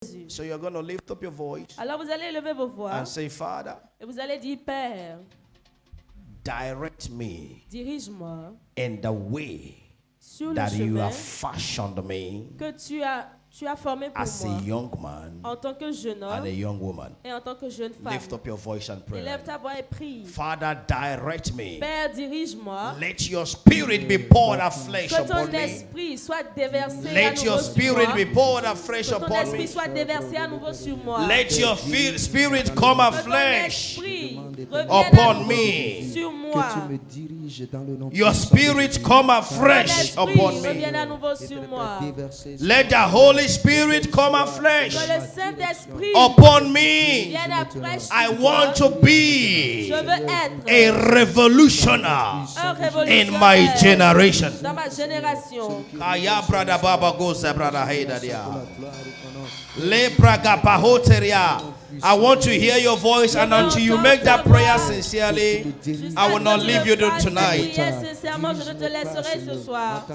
So you're going to lift up your voice. Alors vous allez lever vos voix. And say, Father, et vous allez dire, Père, direct me dirige-moi in the way sur le that you chemin have fashioned me que tu as formé pour as moi a young man en tant que jeune and homme a young woman. et en tant que jeune femme. Lift up your voice and pray. Élève ta voix et prie. Father, direct me. Père, dirige-moi. Let your spirit be poured afresh Que ton upon me. esprit soit déversé à Let nouveau your sur spirit moi. be poured afresh Que ton upon esprit me. soit déversé à nouveau sur moi. Let your spirit come Que ton afresh esprit upon revienne me. sur moi. Your spirit come Ton afresh esprit upon revienne à me. nouveau sur moi. Let the Holy Spirit come afresh Que le Saint-Esprit upon me. vienne afresh I sur want moi. to be Je veux être a revolutioner un in my révolutionnaire generation. dans ma génération. Kaya brada baba gosa brada heida dia. Le braga pahoteria. I want to hear your voice, and until you make that prayer sincerely, I will not leave you tonight. Sincèrement, je ne te laisserai ce soir.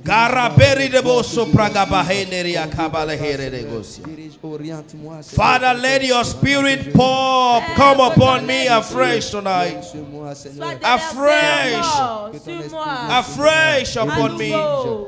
Garaberi de boso praga baheneria kabale here de gosia. Father, let your spirit come upon me afresh tonight. Sois Afresh. déversé sur moi. Afresh upon me. nouveau.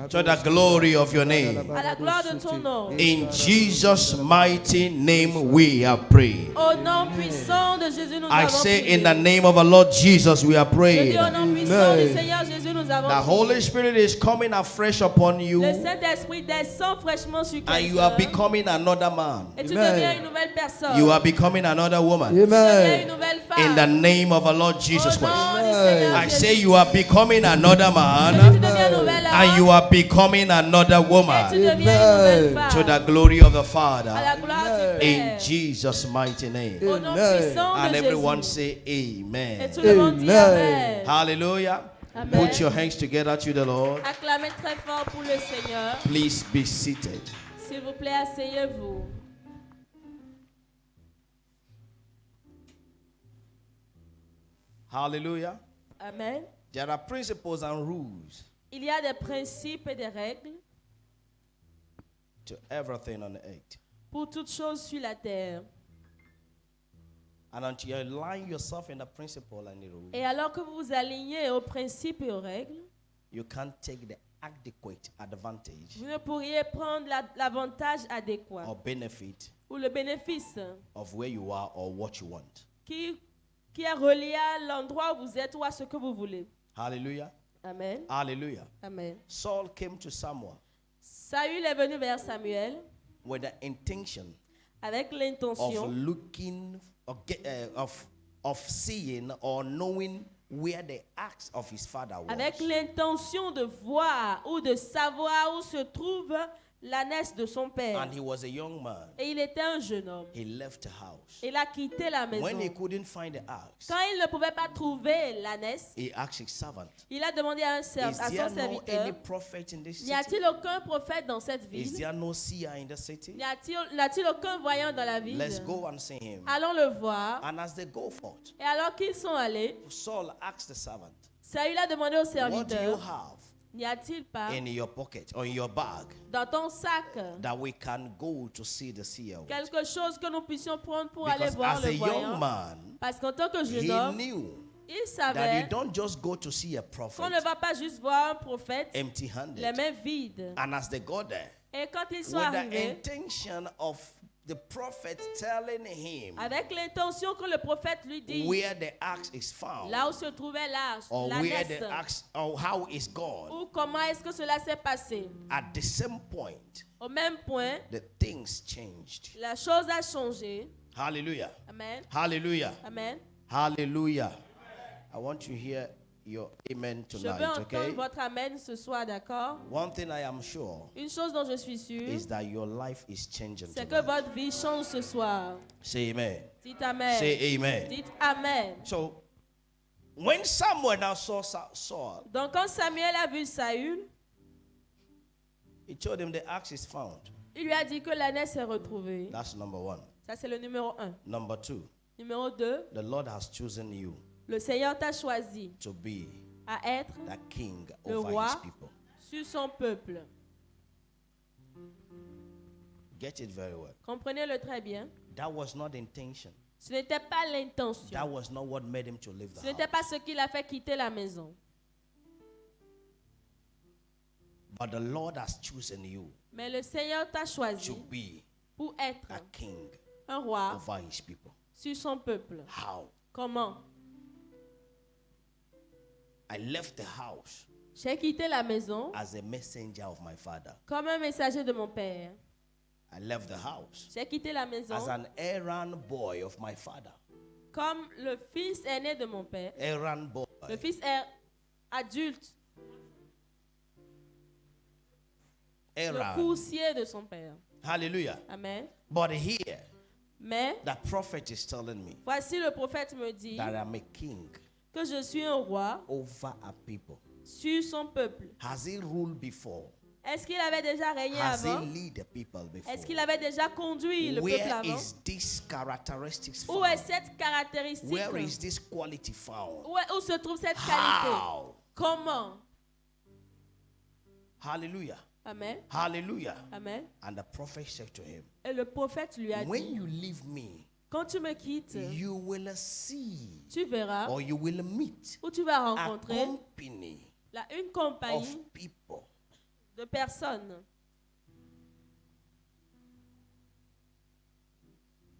To the glory of your name. À la gloire de ton nom. In Jesus' mighty name we are praying. Au nom puissant de Jésus, nous I avons say prié. in the name of our Lord Jesus we are Je praying. dis au nom puissant du Seigneur Jésus, nous avons The prié. Holy Spirit is coming afresh upon you, Le Saint-Esprit descend fraîchement sur and you are quelqu'un. becoming another man. Et tu deviens une nouvelle personne. You are becoming another woman. Tu deviens une nouvelle femme. In the name of our Lord Jesus Au nom Christ. du Seigneur I Jésus. say you are becoming another Et tu man, deviens un nouvel and homme. you are becoming another Et tu woman. deviens une nouvelle femme. To the glory of the À Father. la gloire du In Père. Jesus' mighty name. Au nom puissant And de everyone Jésus. say Et amen. tout le monde dit Amen. Hallelujah. Amen. Put your hands together to the Lord. Acclamez très fort pour le Seigneur. Please be seated. S'il vous plaît, asseyez-vous. Hallelujah. Amen. There are principles and rules Il y a des principes et des règles to everything on earth. pour toutes choses sur la terre. And until you align yourself in the principle and the rule, Et alors que vous vous alignez aux principes et aux règles, you can't take the adequate advantage vous ne pourriez prendre l'avantage adéquat or benefit ou le bénéfice of where you are or what you want. qui est relié à l'endroit où vous êtes ou à ce que vous voulez. Hallelujah. Amen. Hallelujah. Amen. Saul came to Samuel Saül est venu vers Samuel with the intention avec of l'intention looking of seeing or knowing where the axe of his father was. avec l'intention de voir ou de savoir où se trouve l'ânesse de son père. And he was a young man. Et il était un jeune homme. He left the house. Il a quitté la maison. When he couldn't find the axe, Quand il ne pouvait pas trouver l'ânesse, he asked his servant, il a demandé à is son there no any serviteur, prophet in this n'y city? a-t-il aucun prophète dans cette Is ville? there no seer in the city? N'y a-t-il aucun voyant dans la ville? Let's go and see him. Allons le voir. And as they go forth, Et alors qu'ils sont allés, Saul asked the servant, Saül a demandé au what do you serviteur, have n'y a-t-il pas in your pocket or in your bag dans ton sac that we can go to see the seer with? quelque chose que nous puissions prendre pour aller Because voir as le a young voyant? man, Parce qu'en tant que jeune he homme, knew il that you savait don't just go to see a qu'on prophet ne va pas juste voir un prophète les empty-handed. mains vides. And as they got there, Et quand ils sont with the arrivés, intention of the prophet telling him avec l'intention que le prophète lui dise where the axe is found, là où se trouvait or where the l'ânesse, axe, or how it's gone, ou comment est-ce que cela s'est passé. at the same point, Au même point, the things changed. la chose a changé. Hallelujah. Amen. Hallelujah. Amen. Hallelujah. I want to hear your amen Je veux tonight, entendre okay? votre amen ce soir, d'accord? One thing I am sure Une chose dont je suis sûre, is that your life is changing c'est que tonight. votre vie change ce soir. Say amen. Dites amen. Say amen. Dites amen. So, when Samuel now saw Saul, Donc quand Samuel a vu Saül, he told him the axe is found. il lui a dit que l'ânesse est retrouvée. That's number one. Ça, c'est le numéro 1. Number two, Numéro 2, the Lord has chosen you le Seigneur t'a choisi to be à être the king le over roi his people. sur son peuple. Get it very well. Comprenez-le très bien. That was not the intention. Ce n'était pas l'intention. That was not what made him to leave the Ce n'était house. pas ce qui l'a fait quitter la maison. But the Lord has chosen you Mais le Seigneur t'a to choisi be pour être a king un roi over his people. sur son peuple. How? Comment? I left the house J'ai quitté la maison as a messenger of my father. comme un messager de mon père. I left the house J'ai quitté la maison as an errand boy of my father. comme le fils aîné de mon père. Errand boy. Le fils adulte, le Errand. coursier de son père. Hallelujah. Amen. But here, Mais the prophet is telling me voici le prophète me dit that I'm a king que je suis un roi over a people. sur son peuple. Has he ruled before? Est-ce qu'il avait déjà régné Has he avant? lead the people before? Est-ce qu'il avait déjà conduit le peuple Where avant? is this characteristics Où est found? cette caractéristique? Where is this quality found? Où se trouve cette qualité? How? Comment? Hallelujah. Amen. Hallelujah. Amen. And the prophet said to him, Et le prophète lui a when dit, you leave me, quand tu me quittes, you will see tu verras or you will meet où tu vas a rencontrer company une compagnie of people. de personnes.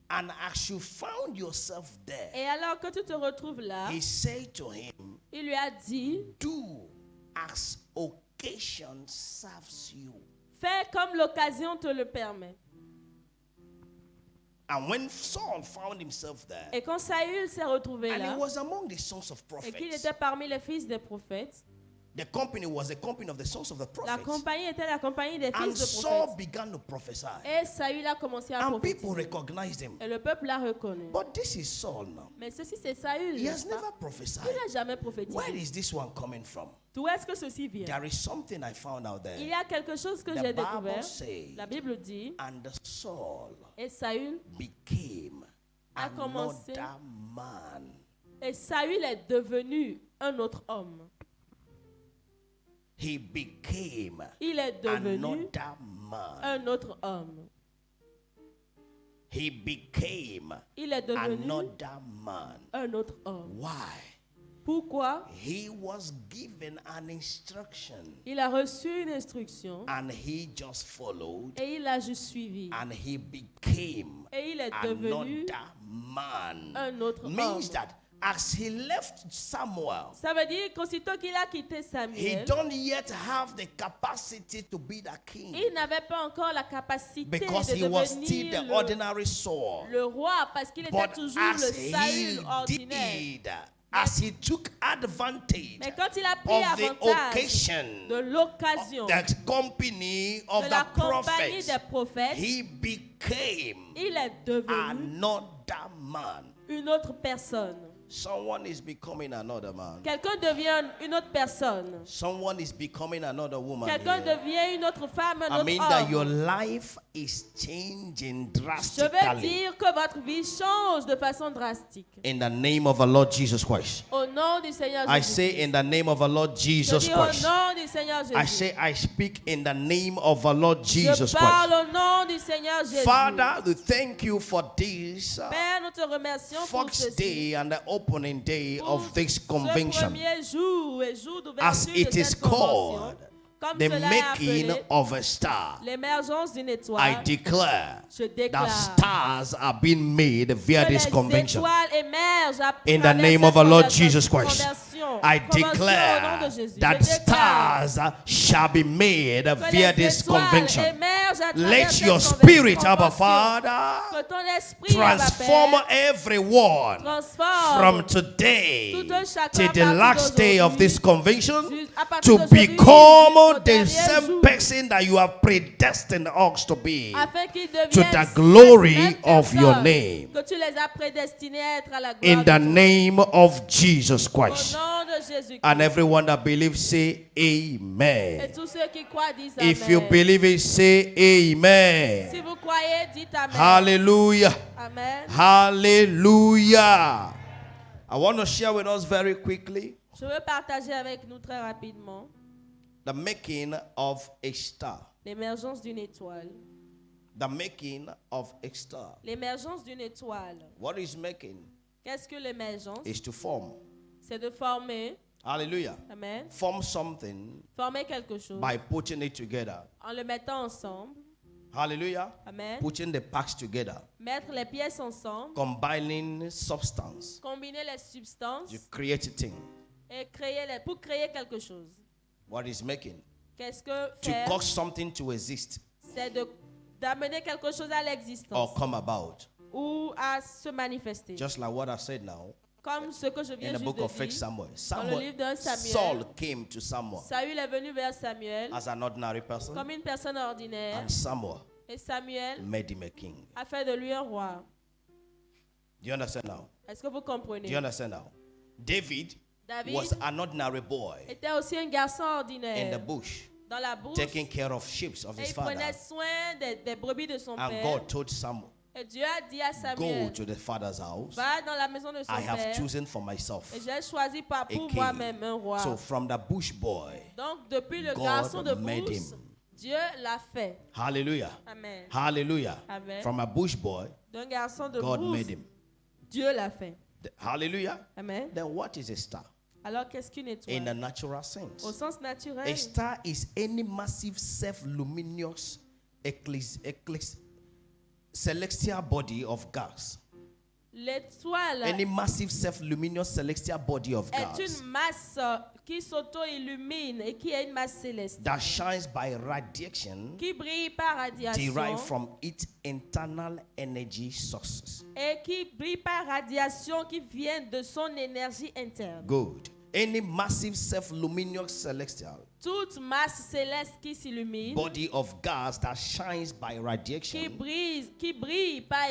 And as you found yourself there, Et alors que tu te retrouves là, he said to him, il lui a dit, do as occasion serves you. fais comme l'occasion te le permet. And when Saul found himself there, Et quand Saül s'est retrouvé and he là, was among the sons of et qu'il prophets, était parmi les fils des prophètes, the company was the company of the sons of the la prophets. compagnie était la compagnie des And fils de Saul prophètes. began to prophète. Et Saül a commencé à And people prophétiser. recognized him. Et le peuple l'a reconnu. But this is Saul now. Mais ceci, c'est Saül. He has n'est-ce pas? never prophesied. Il n'a jamais prophétisé. Where is this one coming from? D'où est-ce que ceci vient? There is something I found out Il y there. a quelque chose que The j'ai Bible découvert. says, La Bible dit, and Saul et Saül became a commencé. another man. Et Saül est devenu un autre homme. He became Il est devenu another man. un autre homme. He became Il est devenu another man. un autre homme. Why? Pourquoi? He was given an instruction Il a reçu une instruction and he just followed et il a juste suivi. and he became Et il est devenu another man. un autre homme. Means that as he left Samuel, Ça veut dire qu'aussitôt qu'il a quitté he Samuel, don't yet have the capacity to be the king il n'avait pas encore la capacité because de he was still devenir the ordinary Saul. le roi parce qu'il était But toujours as le he Saül ordinaire. did, as he took advantage Mais quand il a pris of the avantage occasion, de l'occasion the company of de la the compagnie prophets, des prophètes, he became il est devenu another man. une autre personne. Someone is becoming another man. Quelqu'un devient une autre personne. Someone is becoming another woman. Quelqu'un here. devient une autre femme, un I autre mean that your homme. life is changing Je veux drastically dire que votre vie change de façon drastique. in the name of our Lord Jesus Christ. Au nom du Seigneur I Jésus. say in the name of our Lord Je Jesus dis au Christ. nom du Seigneur I Jésus. say I speak in the name of our Lord Jesus Je parle Christ. au nom du Seigneur Jésus. Father, we thank you for this Père, nous te remercions pour first ceci. day and the opening day Pour of this ce convention. premier jour et jour As d'ouverture it de is cette convention, called comme the cela est making appelé of a star. l'émergence d'une I étoile, declare je that déclare stars are being made via que this les convention. étoiles émergent à In the travers name cette of our Lord conversion- Jesus Christ, conversion- I convention au nom declare de Jésus. that Je déclare stars shall be made que via les this étoiles convention. émergent à travers Let cette your convention- spirit, Abba convention. Father, Que ton esprit, Abba transform Père, everyone transforme from today tout un chacun to à the partir last day of this convention à partir to d'aujourd'hui become jusqu'au the dernier same jour, person that you have predestined us to be. afin qu'ils to deviennent the cette glory même of your personne name. que tu les as prédestinés à être à la gloire In de the ton nom. name of Jesus Au Christ. nom de Jésus-Christ. And everyone that believes say Et amen. tous ceux qui croient disent If Amen. you believe it, say amen. Si vous croyez, dites Amen. Hallelujah. Amen. Hallelujah. I want to share with us very quickly Je veux partager avec nous très rapidement the making of a star. l'émergence d'une étoile. The making of a star. L'émergence d'une étoile. What is making? Qu'est-ce que l'émergence? Is to form. C'est de former. Hallelujah. Amen. Form something Former quelque chose. by putting it together. En le mettant ensemble. Hallelujah. Amen. Putting the parts together. Mettre les pièces ensemble. Combining substance. Combiner les substances. You create a thing. Et pour créer quelque chose. What is making? Qu'est-ce que To faire? cause something to exist C'est d'amener quelque chose à l'existence. or come about. Ou à se manifester. Just like what I said now Comme ce que je viens in the juste book de of 1 dire. Samuel. Dans le livre de Samuel. Saul came to Samuel Saül est venu vers Samuel as an ordinary person, comme une personne ordinaire. and Samuel Et Samuel made him a king. a fait de lui un roi. Do you understand now? Est-ce que vous comprenez? Do you understand now? David David was an ordinary boy était aussi un garçon in the ordinaire bush, dans la brousse. taking care of sheep of Et his il father. prenait soin des brebis de son And père. God told Samuel, Et Dieu a dit à go Samuel, to the father's house. va dans la maison de son I have père. chosen for myself Et j'ai choisi pour a king. moi-même un roi. So from the bush boy, Donc depuis le God garçon de made brousse, him. Dieu l'a fait. hallelujah, Amen. hallelujah. Amen. From a bush boy, D'un garçon de God brousse, made him. Dieu l'a fait. Hallelujah. Amen. Then what is a star? Alors qu'est-ce qu'une In a étoile? natural sense. Au sens naturel, A star is any massive self-luminous celestial body of gas. l'étoile Any massive self-luminous celestial body of est gas une masse qui s'auto-illumine et qui est une masse céleste. that shines by radiation Qui brille par radiation derived from its internal energy sources. et qui brille par radiation qui vient de son énergie interne. Good. Any massive self-luminous celestial Toute masse céleste qui s'illumine, body of gas that shines by radiation qui brille par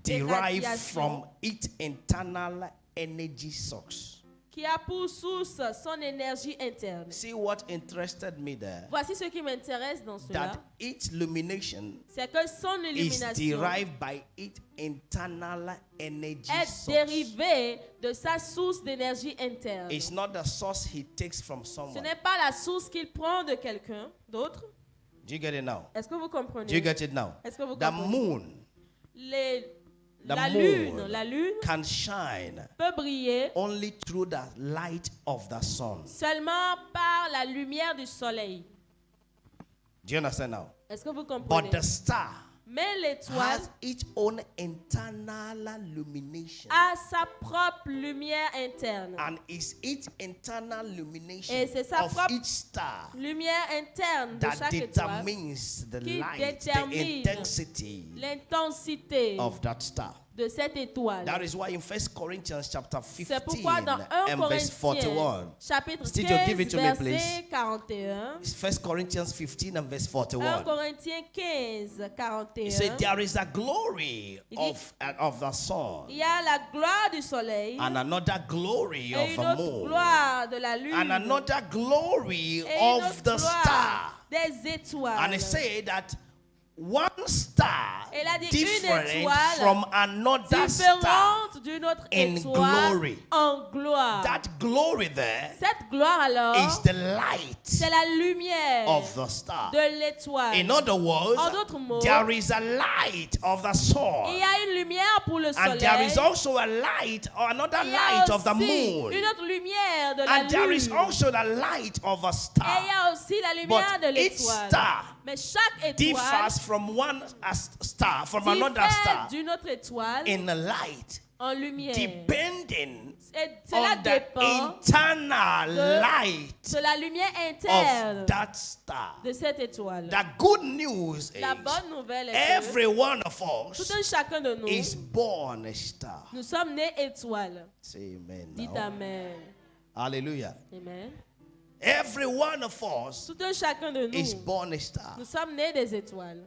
derived irradiation, from its internal energy source. qui a pour source son énergie interne. See what interested me there? Voici ce qui m'intéresse dans cela, That its illumination c'est que son is illumination derived by its internal energy est source. dérivée de sa source d'énergie interne. It's not the source he takes from Ce someone. n'est pas la source qu'il prend de quelqu'un d'autre. Do you get it now? Est-ce que vous comprenez? Do you get it now? Est-ce que vous The comprenez? moon The La lune can shine peut briller only through the light of the sun. seulement par la lumière du soleil. Do you understand now? Est-ce que vous comprenez? But the star Mais l'étoile has its own internal illumination. a sa propre lumière interne. And it's its internal illumination Et c'est sa of propre each star Lumière interne de that chaque étoile determines the qui light, the détermine intensity l'intensité of that star. de cette étoile. That is why in 1 Corinthians chapter C'est 15 pourquoi dans 1 and verse Corinthiens 41. chapitre Still, 15 give it to me, verset please. 41. 1 Corinthians 15 and verse 1 41. Corinthiens 15, He 41. said there is a glory Il dit- of the sun Il y a la gloire du soleil and another glory et of une the autre moon gloire de la lune and another glory et une of autre the gloire star. des étoiles. And he said that one star Il a dit une different étoile from another star. différente d'une autre in étoile glory. en gloire. That glory there Cette gloire alors, is the light c'est la lumière of the star. de l'étoile. In other words, En d'autres mots, there is a light of the sun. Il y a une lumière pour le And soleil. there is also a light or another Il y a light of the aussi moon. une autre lumière de la And there is lune. also the light of a Et il y star. a aussi la lumière But de each l'étoile. star Mais chaque étoile differs from one star, from another diffère star d'une autre étoile in the light, en lumière. depending Et cela on the dépend internal de- light de la lumière interne of that star. de cette étoile. The good news La is bonne nouvelle est que every one of tout us un chacun de nous, is born a star. nous sommes nés étoiles. Say amen. Dites now. Amen. Hallelujah. Amen. Every one of us Tout un chacun de is nous, born a star. nous sommes nés des étoiles.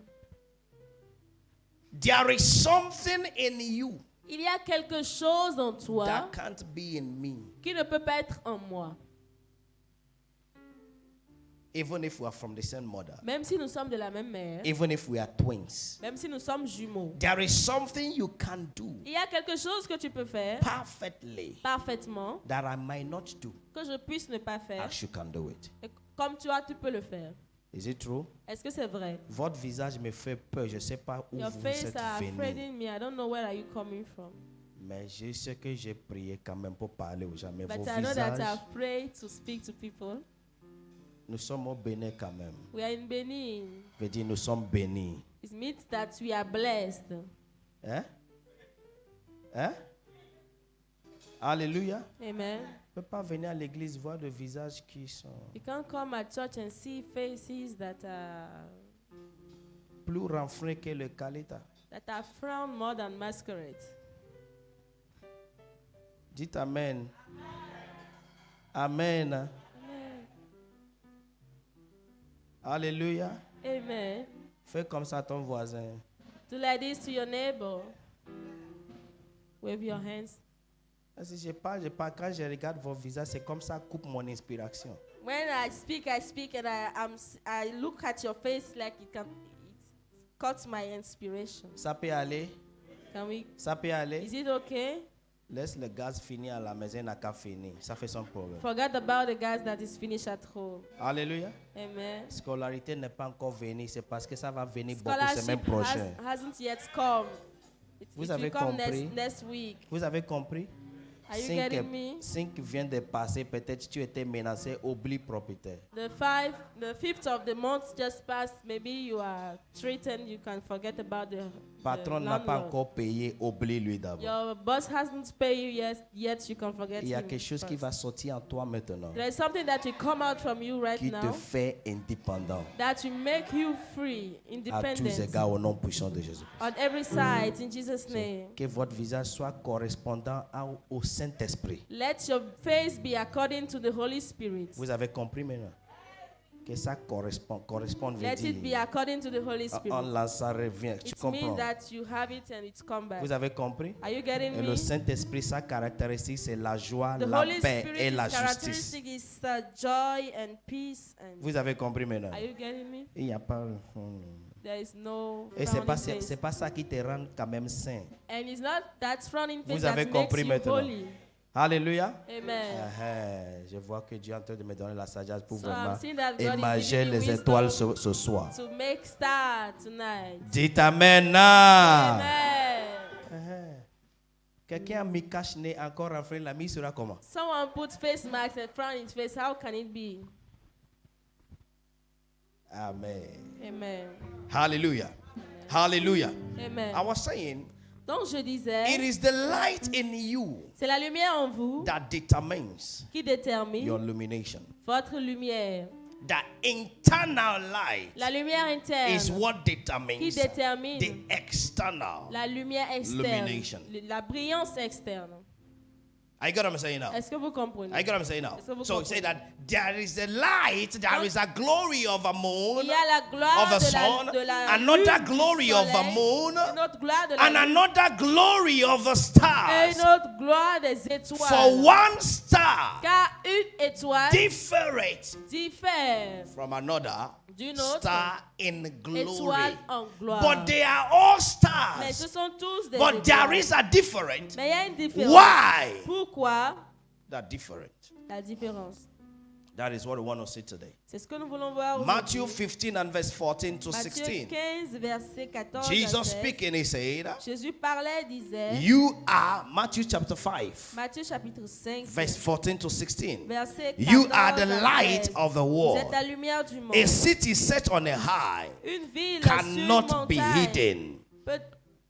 There is something in you Il y a quelque chose en toi that can't be in me, qui ne peut pas être en moi. even if we are from the same mother, Même si nous sommes de la même mère, even if we are twins. même si nous sommes jumeaux. There is something you can do Il y a quelque chose que tu peux faire perfectly parfaitement that I might not do que je puisse ne pas faire. as you can do it. Et comme toi, tu peux le faire. Is it true? Est-ce que c'est vrai? Votre visage me fait peur. Je ne sais pas où Your vous face êtes are venu. afraiding me. I don't know where are you coming from. Mais je sais que j'ai prié quand même pour parler aux gens. Mais But vos I know that visages, I've prayed to speak to people. nous sommes au Bénin quand même. We are in Benin. Je veux dire, nous sommes bénis. It means that we are blessed. Hein? Hein? Alléluia. Amen. On ne peut pas venir à l'église voir des visages qui sont You can't come at church and see faces that are plus renfrés que le calita. frown more than masquerade. Dites Amen. Amen. Amen. Alléluia. Amen. Fais comme ça à ton voisin. Do like this to your neighbor. Wave your hands. Si je parle, quand je regarde vos visages, c'est comme ça coupe mon inspiration. When I speak, and I look at your face like it cuts my inspiration. Ça peut aller? Can we? Ça peut aller? Is it okay? Laisse le gaz finir à la maison, il n'a qu'à finir. Ça fait son problème. Forget about the gas that is finished at home. Alléluia. Amen. Scolarité n'est pas encore venue, c'est parce que ça va venir beaucoup la semaine Scholarship prochaine. hasn't yet come. Vous It avez will come compris? next week. Vous avez compris? Are you getting me? 5 vient de passer, peut-être tu étais menacé, oublie propriétaire. The 5th of the month just passed. Maybe you are threatened. You can forget about the Patron n'a pas landlord. encore payé, oublie-lui d'abord. Your boss hasn't paid you yet you can forget Il y a him quelque chose qui first. va sortir en toi maintenant, There is something that will come out from you right qui te now fait indépendant that will make you free, à tous independent égards au nom puissant de Jésus. on every side in Jesus' name. Que votre visage soit correspondant au Saint-Esprit. Let your face be according to the Holy Spirit. Vous avez compris maintenant? Que ça correspond veut Let it be dire. according to the Holy On Spirit. lance, ça revient. Tu It comprends? means that you have it and it's come back. Vous avez compris? Are you getting Et me? le Saint-Esprit, sa caractéristique, c'est la joie, The la Holy paix Spirit, et its la justice. characteristic is joy and peace. And Vous avez compris maintenant? are you getting me? Il n'y a pas. There is no Et frowning c'est face. pas ça qui te rend quand même saint. And it's not that frowning face Vous that avez makes compris you maintenant? holy. Alléluia. Amen. Je vois que Dieu est en train de me donner la sagesse pour So I'm vraiment seeing that God is émager giving me les wisdom étoiles ce soir. to make star tonight. Dites Amen. Ah. Amen. Quelqu'un a mis cache-nez encore en la mise sera comment? Someone puts face masks and frown in his face. How can it be? Amen. Amen. Hallelujah. Hallelujah. Amen. I was saying, Donc je it disais, is the light in you c'est la lumière en vous that determines qui détermine your illumination. votre lumière. The internal light La lumière interne is what qui determines détermine the external. la lumière Illumination. externe, la brillance externe. I got what I'm saying now. Est-ce que vous comprenez? I got what I'm saying now. Est-ce que vous So comprenez? say that there is a light, there is a glory of a moon, Il y a la gloire of a de sun, la another lune, glory du of a soleil, moon, une autre gloire de la and lune, another glory of the et stars. une autre gloire des étoiles. For one star Car une étoile differeth diffère from another d'une autre star in glory. étoile en gloire. But they are all Mais ce stars. sont tous des But there étoiles. is a difference. Mais il y a une différence. Why? Pourquoi That different. la différence? That is what we want to see today. C'est ce que nous voulons voir Matthew aujourd'hui. 15 and verse 14 to Matthieu 16. 15, verset 14 à Jesus 16. speaking, he said, Jésus parlait, disait, you are, Matthew chapter 5, Matthieu chapitre 5, verse 14 to 16. verset 14 You are the à light 16. of the Vous world. êtes la lumière du monde. A city set on a high Une ville sur une cannot be montagne hidden.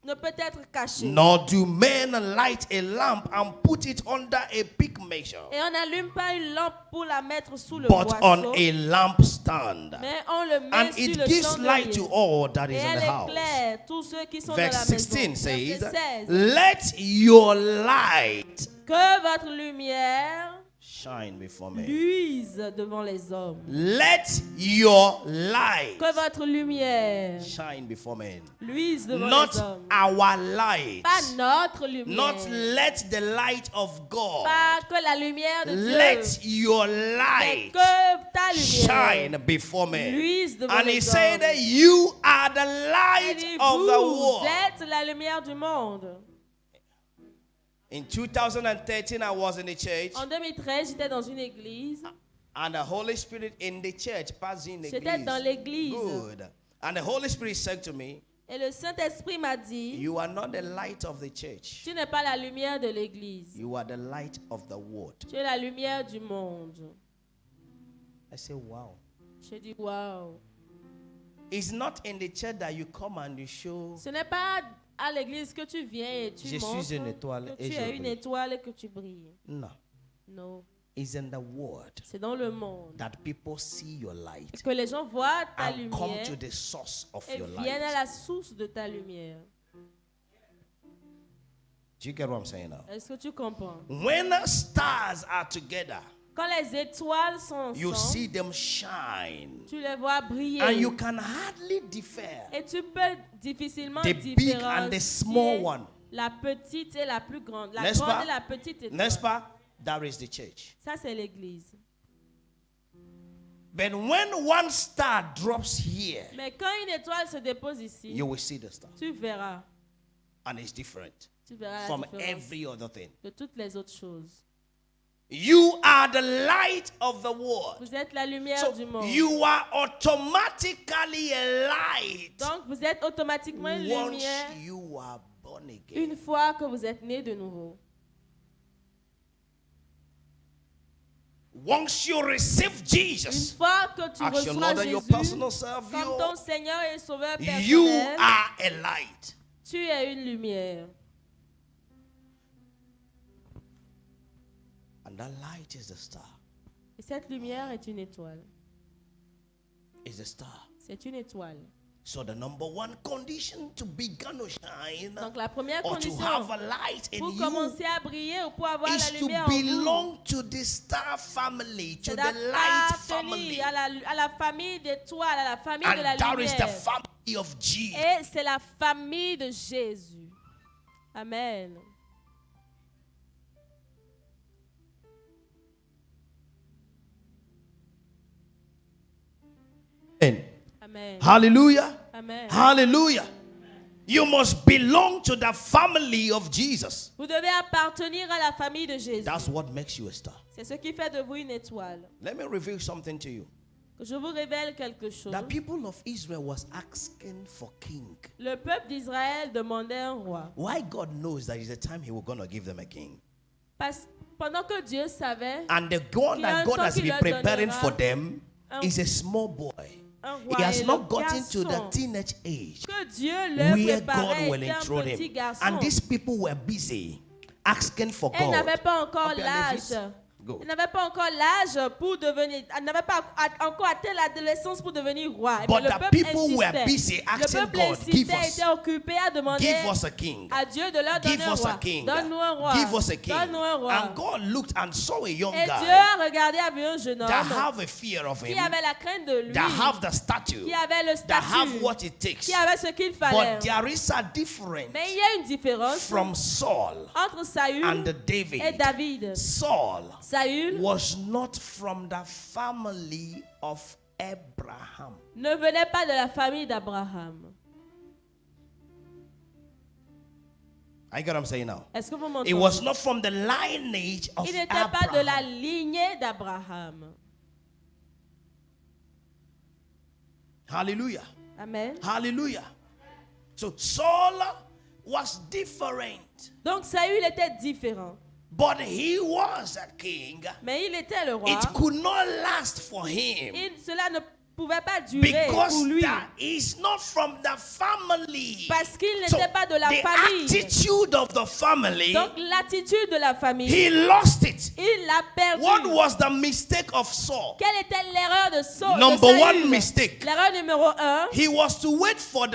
ne peut être cachée. Nor do men light a lamp and put it under a big measure, Et on n'allume pas une lampe pour la mettre sous le but on boisseau, a lampstand. mais on le met And sur it le gives light to chandelier. all that Et is in elle the house. éclaire tous ceux qui sont Verse dans la 16 maison. says, Verset 16. let your light Que votre lumière shine before me. luise devant les hommes. Let your light Que votre lumière shine before men. luise devant Not les hommes. our light. Pas notre lumière. Not let the light of God. Pas que la lumière de Dieu. Let your Mais light que ta lumière shine before men. luise devant And he les said, hommes. you are the Elle light dit, of the vous world. êtes la lumière du monde. In 2013, I was in a church. En 2013, j'étais dans une église. And the Holy Spirit in the church, pas in J'étais dans l'église. Good. And the Holy Spirit said to me, Et le Saint-Esprit m'a dit, you are not the light of the church. tu n'es pas la lumière de l'église. You are the light of the world. Tu es la lumière du monde. I say, wow. Je dis, waouh. It's not in the church that you come and you show. Ce n'est pas à l'église que tu viens et tu Je montres suis une étoile que et tu je es une brille. étoile et que tu brilles. No. Non. It's in the world C'est dans le monde that people see your light que les gens voient ta and come lumière to the source of et your viennent à light. la source de ta lumière. Do you get what I'm saying now? Est-ce que tu comprends? When stars are together, Quand les étoiles sont you see ensemble, them shine. tu les vois briller. And you can hardly differ. Et tu peux difficilement The big and the small différencier one. la petite et la plus grande. La N'est-ce grande pas? et la petite étoile. N'est-ce pas? That is the church. Ça, c'est l'église. But when one star drops here, Mais quand une étoile se dépose ici, you will see the star. tu verras. And it's different Tu verras la from différence every other thing. de toutes les autres choses. You are the light of the world. Vous êtes la lumière So du monde. you are automatically a light Donc, vous êtes automatiquement une once lumière you are born again. une fois que vous êtes né de nouveau. Once you receive Une Jesus fois que tu as your reçois Lord and your Jésus personal Savior, comme ton Seigneur et Sauveur you personnel, are a light. tu es une lumière. And that light is the star. Et cette lumière est une étoile. Is the star. C'est une étoile. So the number one condition to begin to shine Donc la première or to condition have a light in pour you commencer à briller ou pour avoir la is to lumière en vous, belong to the star family, to c'est the light family. d'appartenir à la famille d'étoiles, à la famille de la And that is the lumière. family of Jesus. Et c'est la famille de Jésus. Amen. Amen. Hallelujah. Amen. Hallelujah. You must belong to the family of Jesus. Vous devez appartenir à la famille de Jésus. That's what makes you a star. C'est ce qui fait de vous une étoile. Let me reveal something to you. Que je vous révèle quelque chose. The people of Israel was asking for king. Le peuple d'Israël demandait un roi. Why God knows that is the time he was going to give them a king. Parce, pendant que Dieu savait And the God qu'il y a that un God temps has qu'il been leur preparing donnera for them un- is a small boy. un roi He has et not le gotten to the garçon teenage age que Dieu leur where préparait God will était un enthrone petit him. garçon. And these people were busy asking for Elle God. n'avait pas encore Up here, l'âge. Levis. Go. Elle n'avait pas encore l'âge pour devenir. Elle n'avait pas encore atteint l'adolescence pour devenir roi. Mais But le the peuple people were insistait. busy Le asking peuple God, give insistait, us, était occupé à demander give us a king. à Dieu de leur donner Give un us a roi. king. Donne-nous un roi. Give us a king. Donne-nous un roi. And God looked and saw a young Et Dieu guy a regardé avec un jeune that homme have a fear of qui him, avait la crainte de lui, that have the statue, qui avait le that have statut, what it takes. qui avait ce qu'il fallait. But there is a difference Mais il y a une différence from Saul entre Saül and et David. David. Saul Saül was not from the family of Abraham. ne venait pas de la famille d'Abraham. I get what I'm saying now. Est-ce que vous It m'entendez? was not from the lineage of Il n'était pas de la Abraham. lignée d'Abraham. Hallelujah. Amen. Hallelujah. So Saul was different, Donc Saül était différent. but he was a king. Mais il était le roi. It could not last for him Cela ne pouvait pas durer pour because lui. that is not from the family. Parce qu'il So n'était pas de la the famille. attitude of the family, Donc l'attitude de la famille, he lost it. il l'a perdu. What was the mistake of Saul? Quelle était l'erreur de Saül? Number one mistake. L'erreur numéro 1. He was to wait for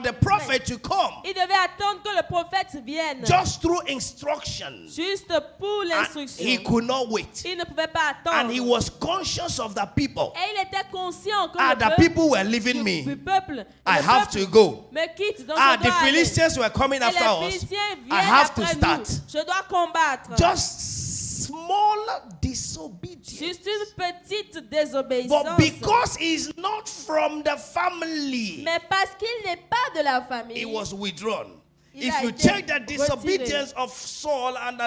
the prophet to come Il devait attendre que le prophète vienne. just through instruction. Juste pour And l'instruction. he could not wait. Il ne pouvait pas attendre. And he was conscious of the people. Et il était conscient que Ah, le the peuple, people were leaving du me. peuple, I le have peuple to go. me quitte. Donc Ah, je dois the aller. Philistines were coming Et after les us. Philistins I viennent have to après start. nous. Je dois combattre. Just small disobedience. Juste une petite désobéissance. But because he's not from the family, Mais parce qu'il n'est pas de la famille. he was withdrawn. Il If a you été check the retiré. disobedience of Saul and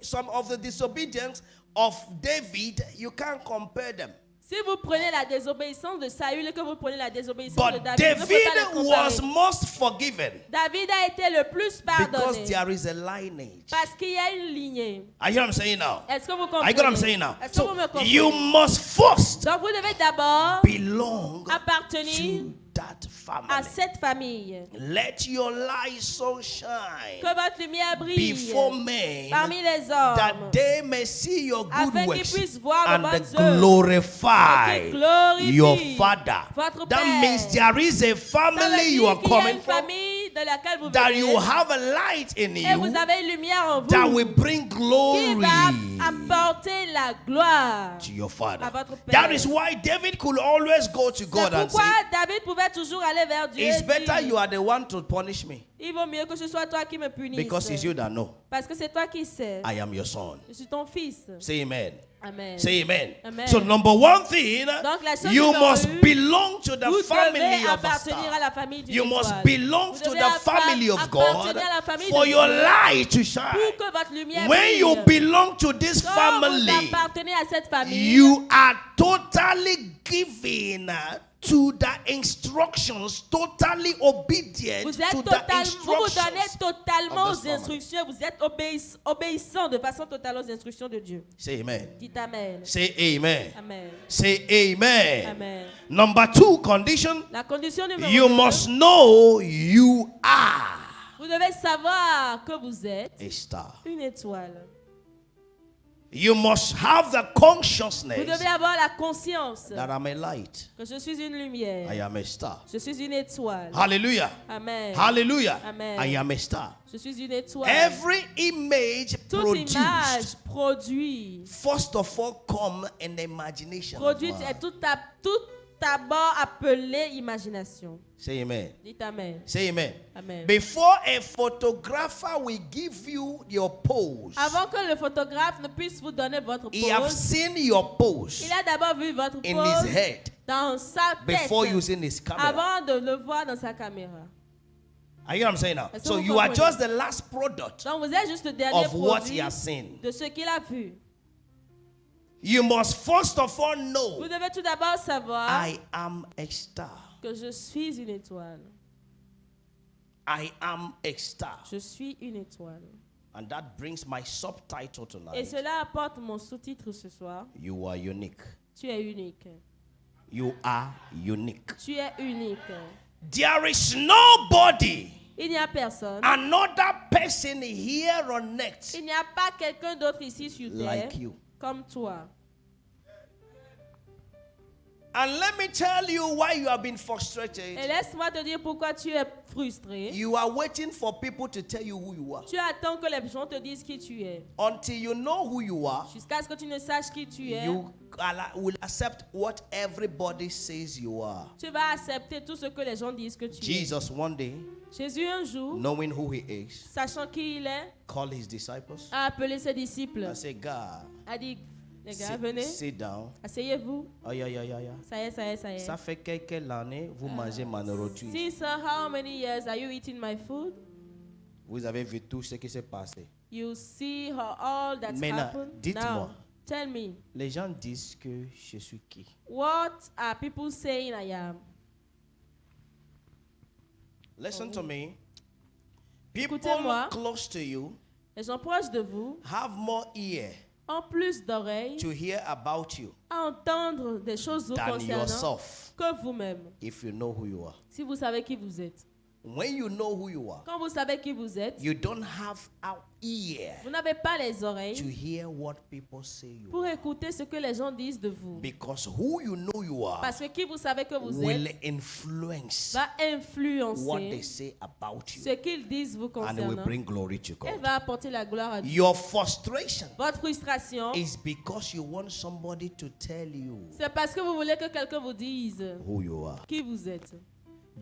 some of the disobedience of David, you can't compare them. Si vous prenez la désobéissance de Saül et que vous prenez la désobéissance de But David, vous ne pouvez pas les David comparer. was most forgiven David a été le plus because pardonné there is a lineage. parce qu'il y a une lignée. I hear what I'm saying now. Est-ce que vous I get what I'm comprenez? saying now. Est-ce que So vous me comprenez? you must first Donc vous devez d'abord belong appartenir to that à family. cette famille. Let your light so shine Que votre lumière brille before men parmi les hommes, that they may see your good afin qu'ils works puissent voir and vos bonnes œuvres glorify et qu'ils glorifient your Father. votre That Père. means there is a Ça veut family you dire are qu'il y a coming une from, famille de laquelle vous that venez you have a light in et vous you avez une lumière en vous that will bring qui glory va apporter la gloire to your Father. à votre Père. That is why David could always go to C'est God and pourquoi say, David pouvait toujours aller vers Dieu it's et better dire, you are the one to punish me il vaut mieux que ce soit toi qui me punisse. because it's you that know Parce que c'est toi qui sais. I am your son. Je suis ton fils. Say amen. Amen. Say amen. Amen. So number one thing, Donc, la chose you numéro must une, belong to the Vous family devez of a appartenir à star. la famille du You must étoile. belong Vous to devez the family of God appartenir à la famille for de your Dieu light to shine. pour que votre lumière When brille. you belong to this Quand vous family, appartenez à cette famille, you are totally given to the instructions, totally obedient vous êtes to the vous vous donnez instructions. totalement of aux this family. instructions, vous êtes obéissant de façon totale aux instructions de Dieu. Say amen. Dites Amen. Say amen. Amen. Say amen. Amen. Number two condition, La condition numéro you 2, must know you are vous devez savoir que vous êtes a star. une étoile. You must have the Vous consciousness devez avoir la conscience that I'm a light. que je suis une lumière. I am a star. Je suis une étoile. Hallelujah. Amen. Hallelujah. Amen. I am a star. Je suis une étoile. Every image Toute produced, image produite first of all, come in the imagination. of produite man. est tout d'abord appelée imagination. Say amen. Dites Amen. Say amen. Amen. Before a photographer will give you your pose, Avant que le photographe ne puisse vous donner votre he have pose, seen your pose il a d'abord vu votre in pose his head dans sa tête before using his camera. avant de le voir dans sa caméra. Are you know what I'm saying now? Est-ce que So vous you are comprenez? just the last product Donc vous êtes juste le dernier of what he produit has seen. de ce qu'il a vu. You must first of all Vous know devez tout d'abord savoir I am a star. que je suis une étoile. I am a star. Je suis une étoile. And that brings my subtitle Et tonight. cela apporte mon sous-titre ce soir. You are unique. Tu es unique. You are unique. Tu es unique. There is nobody, Il n'y a personne. another person here on earth Il n'y a pas quelqu'un d'autre ici sur terre like you. comme toi. And let me tell you why you have been Et frustrated. laisse-moi te dire pourquoi tu es frustré. You are waiting for people to tell you who you are. Tu attends que les gens te disent qui tu es. Until you know who you are, Jusqu'à ce que tu ne saches qui tu es, you will accept what everybody says you are. tu vas accepter tout ce que les gens disent que tu es. Jesus one day, Jésus un jour, knowing who he is, sachant qui il est, called his disciples a appelé ses disciples. and said, God, A dit, les gars, venez, sit down. asseyez-vous. Oh, yeah. Ça y est, ça y est, ça y est. Ça fait quelques années, vous mangez ma nourriture. Since how many years are you eating my food? Vous avez vu tout ce qui s'est passé. You see how all that's Maintenant, happened? dites-moi. Now, tell me, Les gens disent que je suis qui? what are people saying I am? Listen to me. People Écoutez-moi. close to you Les gens proches de vous have more ear ont plus d'oreilles to hear about you à entendre des choses vous than concernant yourself que vous-même, if you know who you are. si vous savez qui vous êtes. When you know who you are, Quand vous savez qui vous êtes, you don't have an ear vous n'avez pas les to oreilles hear what people say you pour are. écouter ce que les gens disent de vous. Because who you know you are Parce que qui vous savez que vous will êtes influence va what they influencer say about you. ce qu'ils disent vous And it will concernant bring glory to et God. va apporter la gloire à Dieu. Your frustration Votre frustration, is because you want somebody to tell you c'est parce que vous voulez que quelqu'un vous dise who you are. qui vous êtes.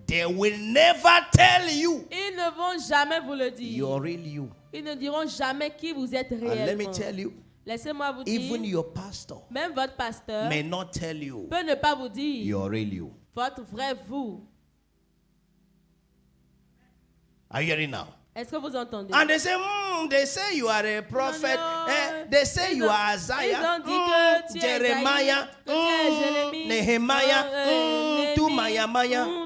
They will never tell you Ils ne vont jamais vous le dire. you're real you. Ils ne diront jamais qui vous êtes And let me réellement. tell you, Laissez-moi vous even dire, your pastor même votre pasteur may not tell you peut ne pas vous dire you're real you. votre vrai vous. Are you hearing now? Est-ce que vous entendez? And they say you are a prophet. They say you are Isaiah. Ils ont dit que tu es Jeremiah. Jérémie, Nehemiah. Tout Maya.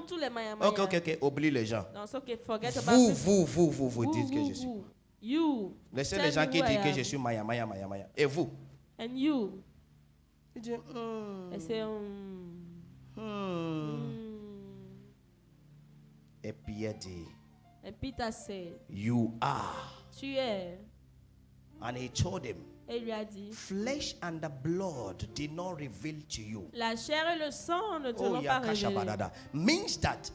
tous les Maya. Ok. Oublie les gens. Non, c'est ok. Forget about Vous dites que je suis. You. Laissez Tell les gens me qui who I disent que am. je suis Maya. Et vous? And you. Il dit, Et c'est Et Pierre dit, Et Peter said, you are. tu es. And he told him, Et il lui a dit, flesh and the blood did not reveal to you. la chair et le sang ne te Oh, l'ont pas révélé. yakashabadada. Means that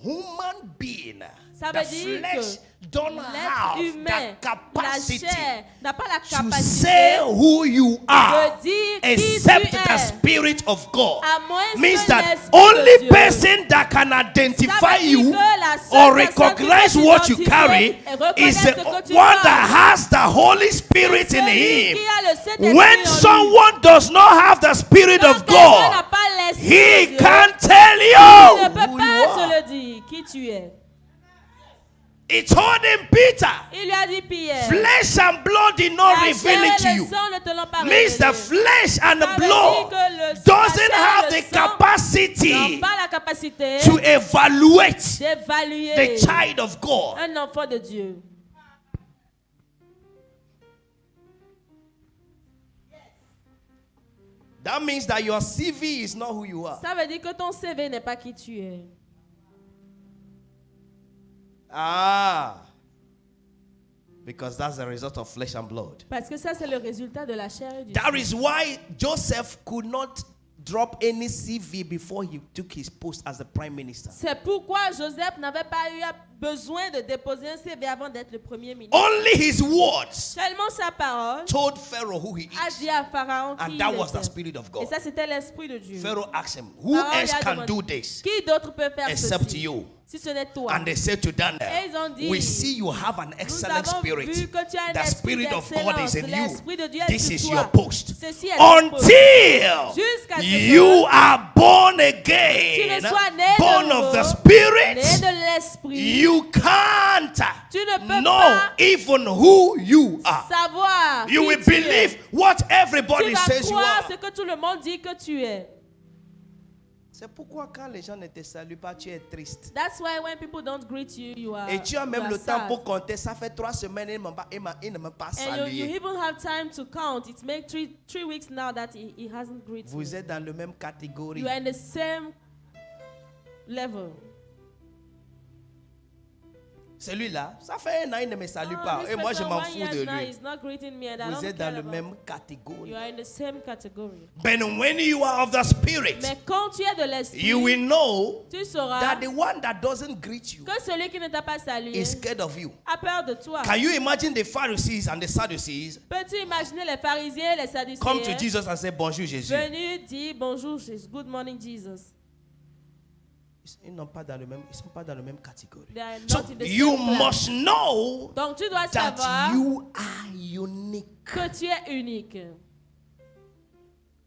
human being, Ça the veut dire flesh don't L'être have humain, the capacity la chair n'a pas la to capacité say who you are de dire qui except tu the es. Spirit of God. À moins Means que that l'Esprit only de Dieu. person that can Ça identify veut dire you que la seule or personne qui recognize peut what you t'identifier carry et reconnaître is the ce que tu one portes, that has the Holy Spirit c'est in celui him. qui a le Saint-Esprit When en lui. someone does not have the Spirit Quand of quelqu'un n'a God, pas l'Esprit he de Dieu, can't tell il you ne peut who you pas te are. le dire qui tu es. He told him, Peter, Il lui a dit, Pierre, flesh and blood did not la reveal chair it to et le you. sang ne te l'ont pas Means the révélé. flesh and the Ça veut dire blood que la doesn't chair et have le the sang capacity n'ont pas la capacité to evaluate d'évaluer the child of God. un enfant de Dieu. That means that your CV is not who you are. Ça veut dire que ton CV n'est pas qui tu es. Because that's the result of flesh and blood. Parce que ça, c'est le résultat de la chair et du That sang. is why Joseph could not drop any CV before he took his post as the prime minister. C'est pourquoi Joseph n'avait pas eu besoin de déposer un CV avant d'être le premier ministre. Only his words Seulement sa parole told Pharaoh who he a is. dit à Pharaon qui And il that was the était. Spirit of Et God. ça, c'était l'Esprit de Dieu. Pharaoh asked him, who Pharaon lui else a can demandé, do this qui d'autre peut faire except ceci you? si ce n'est toi? And they said to Et Daniel, ils ont dit, we see you have an nous excellent avons spirit. vu que tu as un The esprit Spirit of God is in L'Esprit de you. Dieu est This sur is toi. your post. Ceci est ton poste. Until Jusqu'à ce you que are born tu again, ne sois né born de of the nouveau, Spirit, né de l'Esprit, you can't tu ne peux know pas even who you are. savoir You qui will tu es. believe what Tu everybody vas says you croire are. ce que tout le monde dit que tu es. C'est pourquoi quand les gens ne te saluent pas, tu es triste. That's why when people don't greet you, you are Et tu as même you le are temps sad. pour compter. Ça fait 3 semaines, il ne m'a pas And you salué. even have time to count. It's make three weeks now that he hasn't greeted Vous me. êtes dans la même catégorie. You are in the same level. Celui-là, ça fait 1 an, il ne me salue pas. this Et moi, je person, m'en 1 fous year de now, lui. he's not greeting me and I Vous don't êtes dans care la about même it. catégorie. You are in the same category. But when you are of the Spirit, Mais quand tu es de l'esprit, you will know tu sauras that the one that doesn't greet you que celui qui ne t'a pas salué is scared of you. a peur de toi. Can you imagine the Pharisees and the Sadducees Peux-tu imaginer les pharisiens et les come to sadducéens Jesus and say, Bonjour Jésus? venus dire bonjour Jesus, good morning Jesus. Ils ne sont pas dans le même catégorie. They are So not in the you same class. must know Donc tu dois that savoir you are unique. que tu es unique.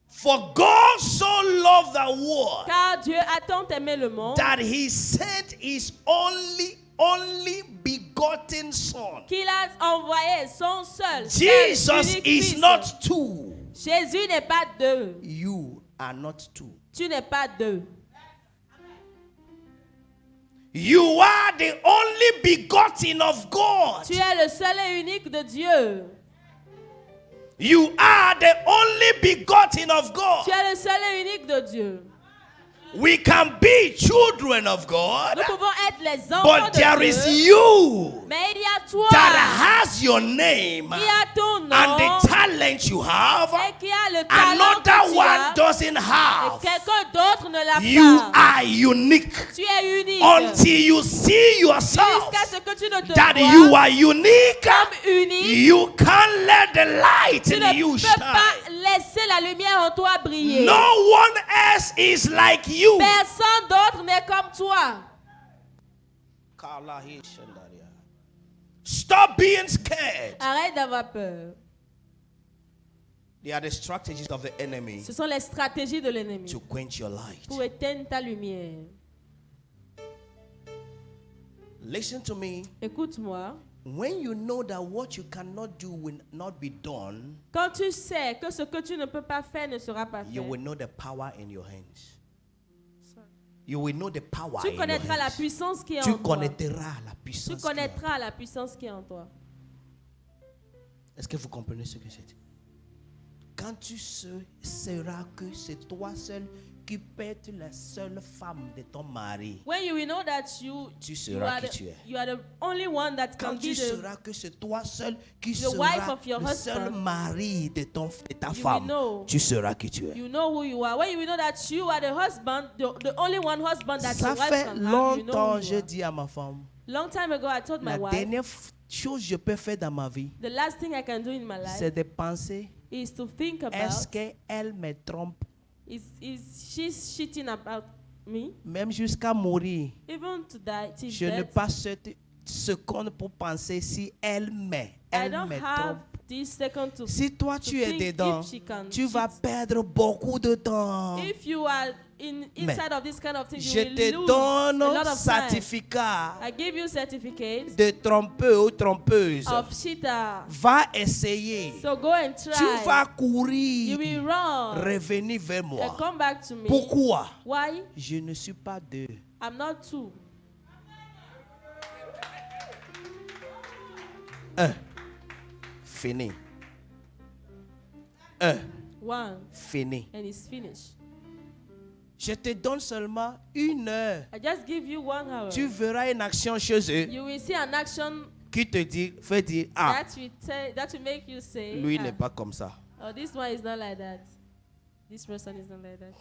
For God so loved the world Car Dieu a tant aimé le monde that he sent his only begotten son. qu'il a envoyé son seul Jesus unique is fils. not two. Jésus n'est pas deux. You are not two. Tu n'es pas deux. You are the only begotten of God. Tu es le seul et unique de Dieu. You are the only begotten of God. Tu es le seul et unique de Dieu. We can be children of God, Nous pouvons être les enfants but de there Dieu. is you Mais il y a toi that has your name qui a ton nom and the talent you have. et qui a le talent Another que tu one as. doesn't Et have. quelqu'un d'autre ne l'a You pas. are unique Tu es unique. until you see yourself Jusqu'à ce que tu ne te that vois you are unique. comme unique. You can't let the light Tu in ne you peux shine. pas laisser la lumière en toi briller. No one else is like you. Personne d'autre n'est comme toi. Stop being scared. Arrête d'avoir peur. They are the strategies of the enemy Ce sont les stratégies de l'ennemi to quench your light. pour éteindre ta lumière. Listen to me. Écoute-moi. When you know that what you cannot do will not be done, Quand tu sais que ce que tu ne peux pas faire ne sera pas you fait, will know the power in your hands. You will know the power tu in your connaîtras la hands. puissance qui est Tu en toi. connaîtras la Tu puissance. qui est en toi. connaîtras la puissance qui est en toi. Est-ce que vous comprenez ce que j'ai dit? Quand tu sauras que c'est toi seul qui peux être la seule femme de ton mari, When you will know that you tu you sauras are qui the, tu es. you are the only one that Quand can tu be the, sauras que c'est toi seul qui the wife sera of your le seul husband, mari de ta will femme, know. tu sauras qui tu es. you know who you are. When you will know that you are the husband, the only one husband that Ça your wife fait can have, you know longtemps who que je you are. dis à ma femme, Long time ago, I told my la wife, dernière chose que je peux faire dans ma vie, the last thing I can do in my life c'est de penser, is to think est-ce about, qu'elle me trompe, is she's cheating about me, même jusqu'à mourir. even to die, till Je n'ai death. pas cette seconde pour penser si elle I me don't have trompe. this second to Si toi to tu es think dedans, if she can tu vas cheat. perdre beaucoup de temps. If you are inside of this kind of thing, Je you te will lose donne a lot of time. certificat I give you certificate de trompeur ou trompeuse. of cheater. Va essayer. So go and Tu try. vas You courir, will run revenir vers and moi. come back to me. Pourquoi? Why? Je ne suis pas deux. I'm not two. Fini. One. Fini. And it's finished. Je te donne seulement 1 heure. I just give you 1 hour. Tu verras une action chez eux You will see an action qui te dit, fait dire, ah, that will make you say, lui "Ah, n'est pas comme ça. oh, this one is not like that. This person is not like that."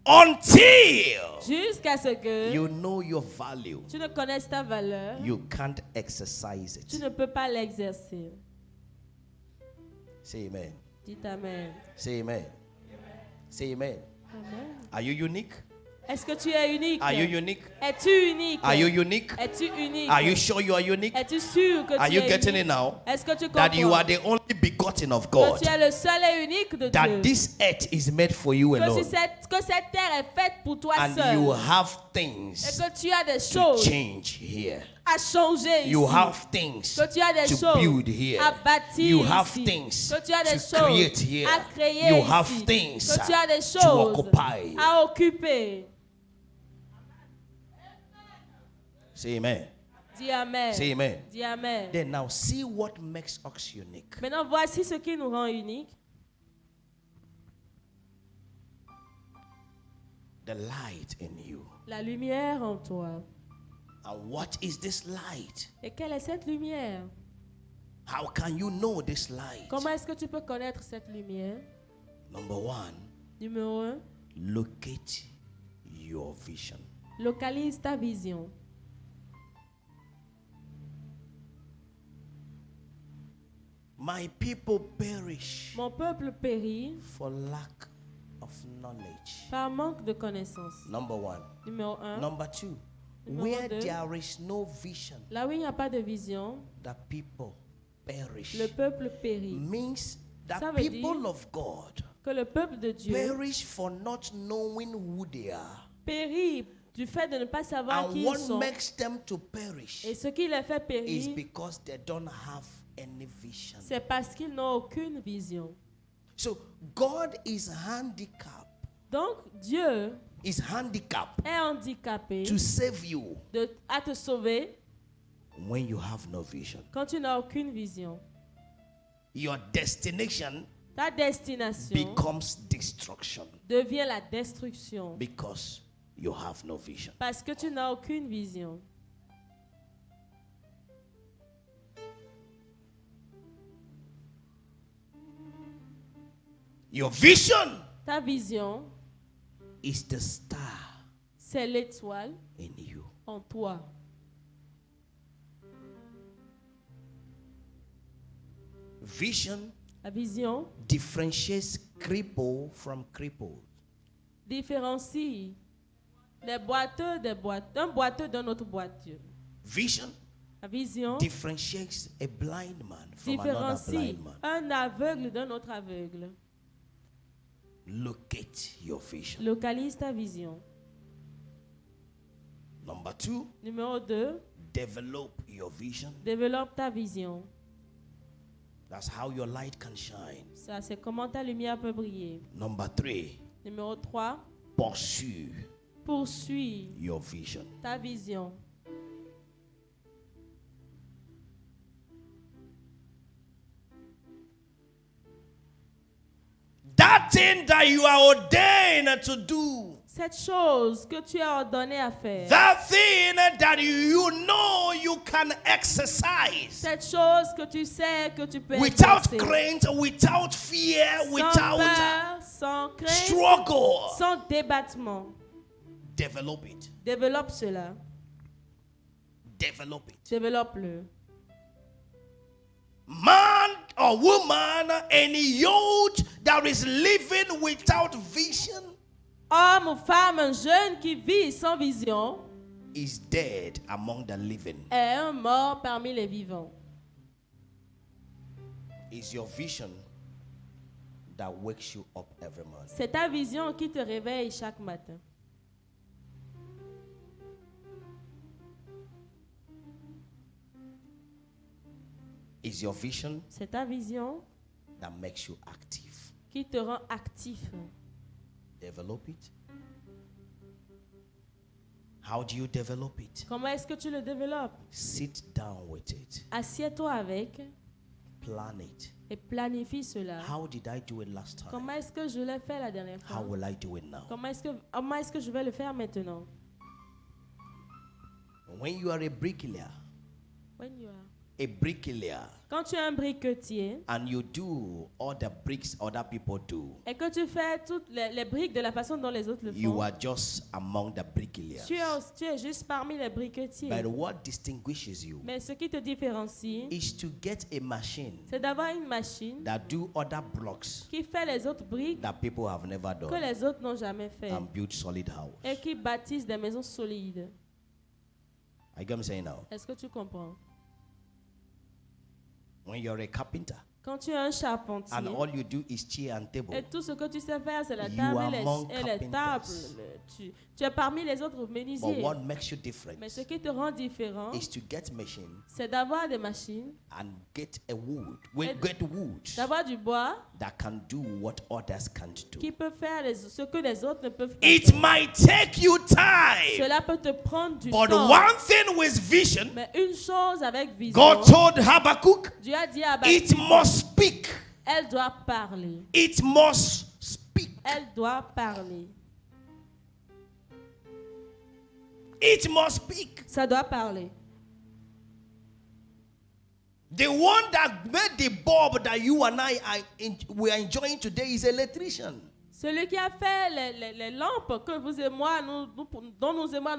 Until Jusqu'à ce que you know your value, tu ne connaisses ta valeur, you can't exercise tu it. ne peux pas l'exercer. Say amen. Dites Amen. Say amen. Say amen. Amen. Are you unique? Est-ce que tu es unique? Are you unique? Es-tu unique? Are you unique? Es-tu unique? Are you sure you are unique? Es-tu sûr que Are tu you es getting unique? it now? Est-ce que tu comprends? That you are the only begotten of Que God. tu es le seul et unique de That Dieu. this earth is made for you Que alone. cette terre est faite pour toi And seul. you have Et things que tu as des to choses change here. à changer You ici. have things Que tu as des to choses build here. à bâtir You have ici. things Que tu as des to choses create here. à créer You ici. have things Que tu as des to choses occupy. à occuper. Say amen. Dis Amen. Say amen. Dis Amen. Then now see what makes us unique. Maintenant, voici ce qui nous rend uniques. The light in you. La lumière en toi. And what is this light? Et quelle est cette lumière? How can you know this light? Comment est-ce que tu peux connaître cette lumière? Number 1, Numéro 1, locate your vision. localise ta vision. My people perish Mon peuple périt for lack of knowledge. par manque de connaissance. Number 1. Numéro 1, Number 2, Numéro where 2. there is no vision, là où il n'y a pas de vision, the people perish. le peuple périt. Means Ça that veut people dire of God Que le peuple de Dieu perish for not knowing who they are. périt du fait de ne pas savoir And qui ils what sont. makes them to perish Et ce qui les fait is périr, because they don't have any vision. c'est parce qu'ils n'ont aucune vision. So God is handicapped, Donc Dieu is handicapped est handicapé to save you à te sauver when you have no vision. quand tu n'as aucune vision. Your destination Ta destination becomes destruction devient la destruction because you have no vision. parce que tu n'as aucune vision. Your vision Ta vision, is the star c'est l'étoile in you. en toi. Vision La vision differentiates cripple from crippled. différencie les boiteux d'un boiteux d'un autre boiteux. Vision La vision differentiates a blind man from another différencie blind man. un aveugle d'un autre aveugle. Locate your vision. Localise ta vision. Number 2, Numéro 2, develop your vision. développe ta vision. That's how your light can shine. Ça, c'est comment ta lumière peut briller. Number 3, Numéro 3, pursue poursuis your vision. ta vision. That thing that you are ordained to do, Cette chose que tu as ordonné à faire. that thing that you know you can exercise Cette chose que tu sais que tu peux without exercer. crainte, without fear, Sans without peur, sans crainte, struggle. sans débattement. Develop it. Développe cela. Develop it. Développe-le. Man or woman, any youth that is living without vision Homme ou femme, un jeune qui vit sans vision is dead among the living. est un mort parmi les vivants. Is your vision that wakes you up every morning. C'est ta vision qui te réveille chaque matin. Is your vision C'est ta vision that makes you active. qui te rend actif. Develop it. How do you develop it? Comment est-ce que tu le développes? Sit down with it. Assieds-toi avec Plan it. et planifie cela. How did I do it last time? Comment est-ce que je l'ai fait la dernière How fois? will I do it now? Comment est-ce que je vais le faire maintenant? When you are a bricklayer, When you are- Quand tu es un briquetier and you do all the bricks other people do, et que tu fais toutes les briques de la façon dont les autres le you font, are just among the bricklayers. tu es juste parmi les briquetiers. But what distinguishes you Mais ce qui te différencie, is to get a machine c'est d'avoir une machine that do other blocks qui fait les autres briques that people have never que done les autres n'ont jamais fait and build solid house. et qui bâtissent des maisons solides. I get what I'm saying now. Est-ce que tu comprends? When you're a carpenter Quand tu es un charpentier and all you do is chair and table, et tout ce que tu sais faire, c'est la You table are et among les tables, carpenters. tu es parmi les autres but menuisiers. what makes you different Mais ce qui te rend différent, is to get machine c'est d'avoir des machines, and get a wood, Et- get wood d'avoir du bois that can do what others can't do. qui peut faire ce que les autres ne peuvent pas It faire. might take you time, Cela peut te prendre du but temps. one thing with vision, Mais une chose avec vision, God told Habakkuk, Dieu a dit à it Habakkuk, must speak. elle doit parler. It must speak. Elle doit parler. It must speak. Ça doit parler. The one that made the bulb that you and I we are enjoying today is an electrician. Celui qui a fait les lampes que vous et moi, dont nous et moi,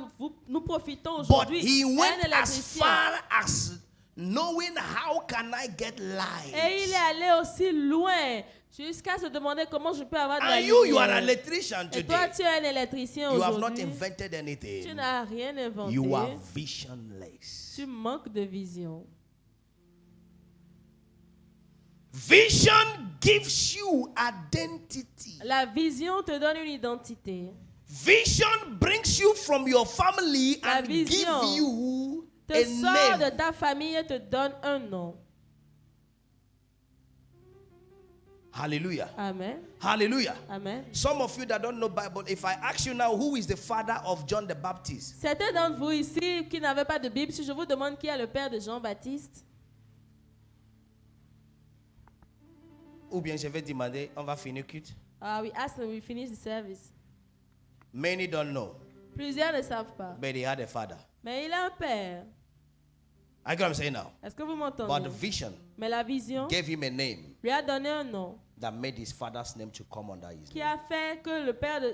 nous profitons But aujourd'hui, he est went un as électricien. far as knowing how can I get light. Et il est allé aussi loin jusqu'à se demander comment je peux avoir de la And you are an lumière. electrician Et toi, today. tu es un électricien You have not aujourd'hui. invented Tu anything. n'as rien inventé. You are visionless. Tu manques de vision. Vision gives you identity. La vision te donne une identité. Vision brings you from your family La and give vision you Te a sort name. de ta famille et te donne un nom. Hallelujah. Amen. Hallelujah. Amen. Some of you that don't know Bible, if I ask you now who is the father of John the Baptist, Certains d'entre vous ici qui n'avaient pas de Bible, si je vous demande qui est le père de Jean-Baptiste, ou bien je vais demander, on va finir culte. we asked when we finish the service. Many don't know, Plusieurs ne savent pas. but he had a father. Mais il a un père. I get what I'm saying now. Est-ce que vous But the m'entendez? vision Mais la vision gave him a name lui a donné un nom that made his father's name to come under his qui name. a fait que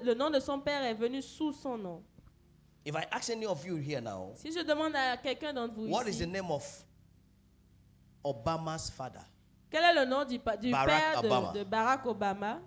le nom de son père est venu sous son nom. If I ask any of you here now, Si je demande à quelqu'un d'entre vous what is the ici, name of Obama's father? quel est le nom du Barack père Obama. de Barack Obama?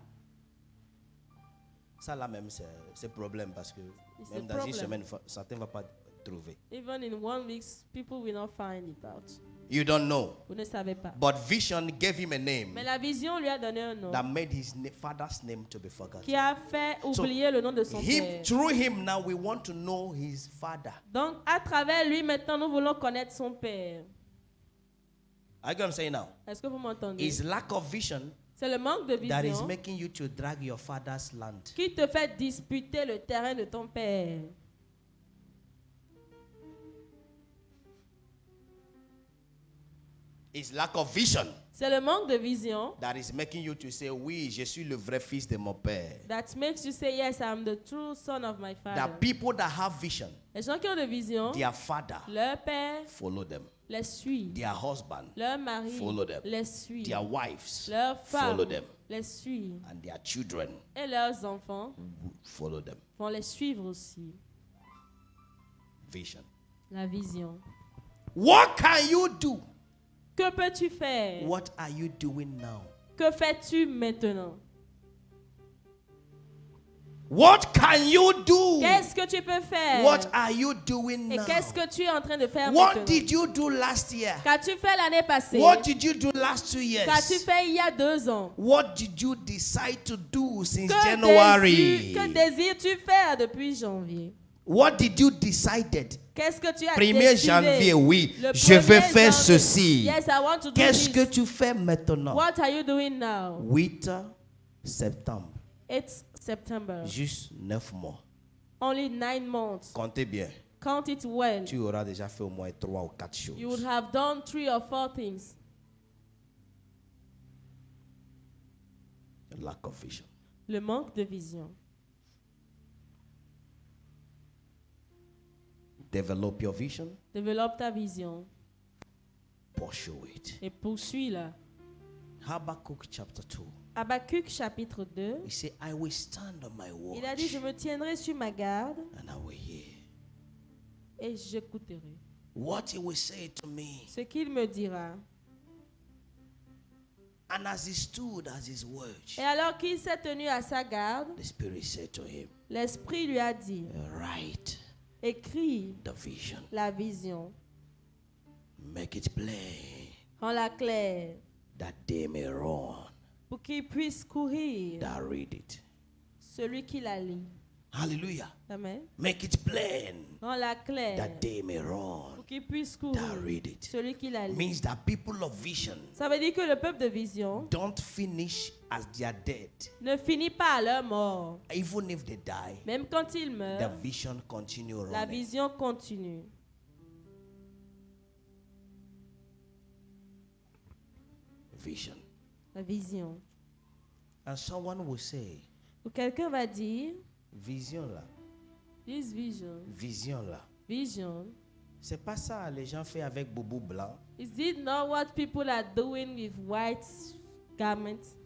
Ça là même c'est problème parce que It's même a dans une problem. semaine, certains ne vont pas trouver. Even in 1 week, people will not find it out. You don't know. Vous ne savez pas. But vision gave him a name Mais la vision lui a donné un nom that made his father's name to be forgotten. qui a fait oublier le nom de son père. Through him now we want to know his father. Donc, à travers lui, maintenant, nous voulons connaître son père. Are you going to say now? Est-ce que vous m'entendez? His lack of vision C'est le manque de that is vision making you to drag your father's land. qui te fait disputer le terrain de ton père. His lack of vision C'est le manque de vision that is making you to say, oui, je suis le vrai fils de mon père. that makes you say, yes, I'm the true son of my father. The people that have vision, Les gens qui ont de vision, their father leur père follow them. les suit. Their husband Leur mari follow them. les suit. Their wives Leur follow femme them. les suit. And their children Et leurs enfants follow them. vont les suivre aussi. Vision. La vision. What can you do? Que peux-tu faire? What are you doing now? Que fais-tu maintenant? What can you do? Qu'est-ce que tu peux faire? What are you doing Et now? qu'est-ce que tu es en train de faire What maintenant? did you do last year? Qu'as-tu fait l'année passée? What did you do last 2 years? Qu'as-tu fait il y a 2 ans? What did you decide to do since Que January? désires-tu faire depuis janvier? What did you decided? Qu'est-ce que tu as 1er décidé? janvier, oui, Le je vais 1er faire janvier. ceci. Yes, I want to do Qu'est-ce que this. tu fais maintenant? What are you doing now? 8 septembre, It's September. juste 9 mois. Only 9 months. Comptez bien. Count it well. Tu auras déjà fait au moins 3 ou 4 choses. You would have done 3 or 4 things. Lack of vision. Le manque de vision. Develop your vision. Développe ta vision Pursue it. et poursuis-la. Habakkuk chapter 2. Habakkuk chapitre 2. He said, I will stand on my watch Il a dit, je me tiendrai sur ma garde and I will hear et j'écouterai what he will say to me. ce qu'il me dira. And as he stood at his watch, Et alors qu'il s'est tenu à sa garde, the Spirit said to him, l'Esprit lui a dit, write écris the vision, la vision, make it plain, rends-la claire, that they may run pour qu'il puisse courir that read it. celui qui la lit. Hallelujah. Amen. Make it plain, Rends-la claire that they may run pour qu'il puisse that courir read it. celui qui la lit. Means that people of vision Ça veut dire que le peuple de vision don't finish as they are dead. ne finit pas à leur mort. Even if they die, Même quand ils the meurent, vision continue la running. vision continue. Vision. La vision. And someone will say, Ou quelqu'un va dire, vision là, this vision, vision là. vision, C'est pas ça les gens font avec boubou blanc. is it not what people are doing with white garments?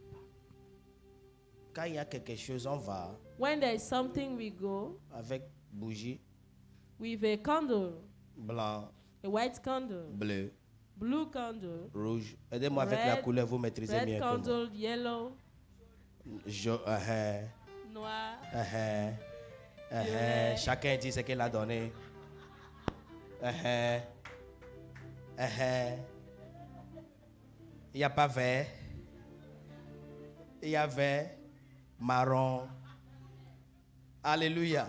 Quand il y a quelque chose, on va When there is something, we go avec bougie with a candle, blanc, a white candle, bleu, blue candle, rouge. Aidez-moi avec la Red- couleur, vous maîtrisez red mieux que moi. candle, yellow, noir. Violet. Chacun dit ce qu'il a donné. Il n'y a pas vert. Il y a vert, marron. Alléluia.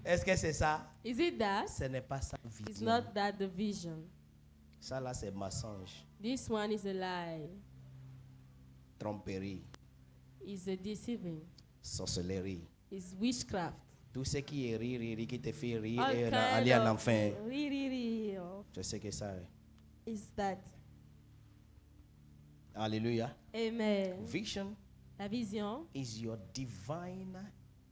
Est-ce que c'est ça? Is it that? Ce n'est pas ça. It's Vision. not that the vision. Ça là, c'est mensonge, This one is a lie. tromperie, It's a deceiving. sorcellerie. It's witchcraft. Tout ce qui est rire, qui te fait rire All et kind aller en of enfer. of Je sais que ça. is that. Alléluia. Amen. Vision La vision, is your divine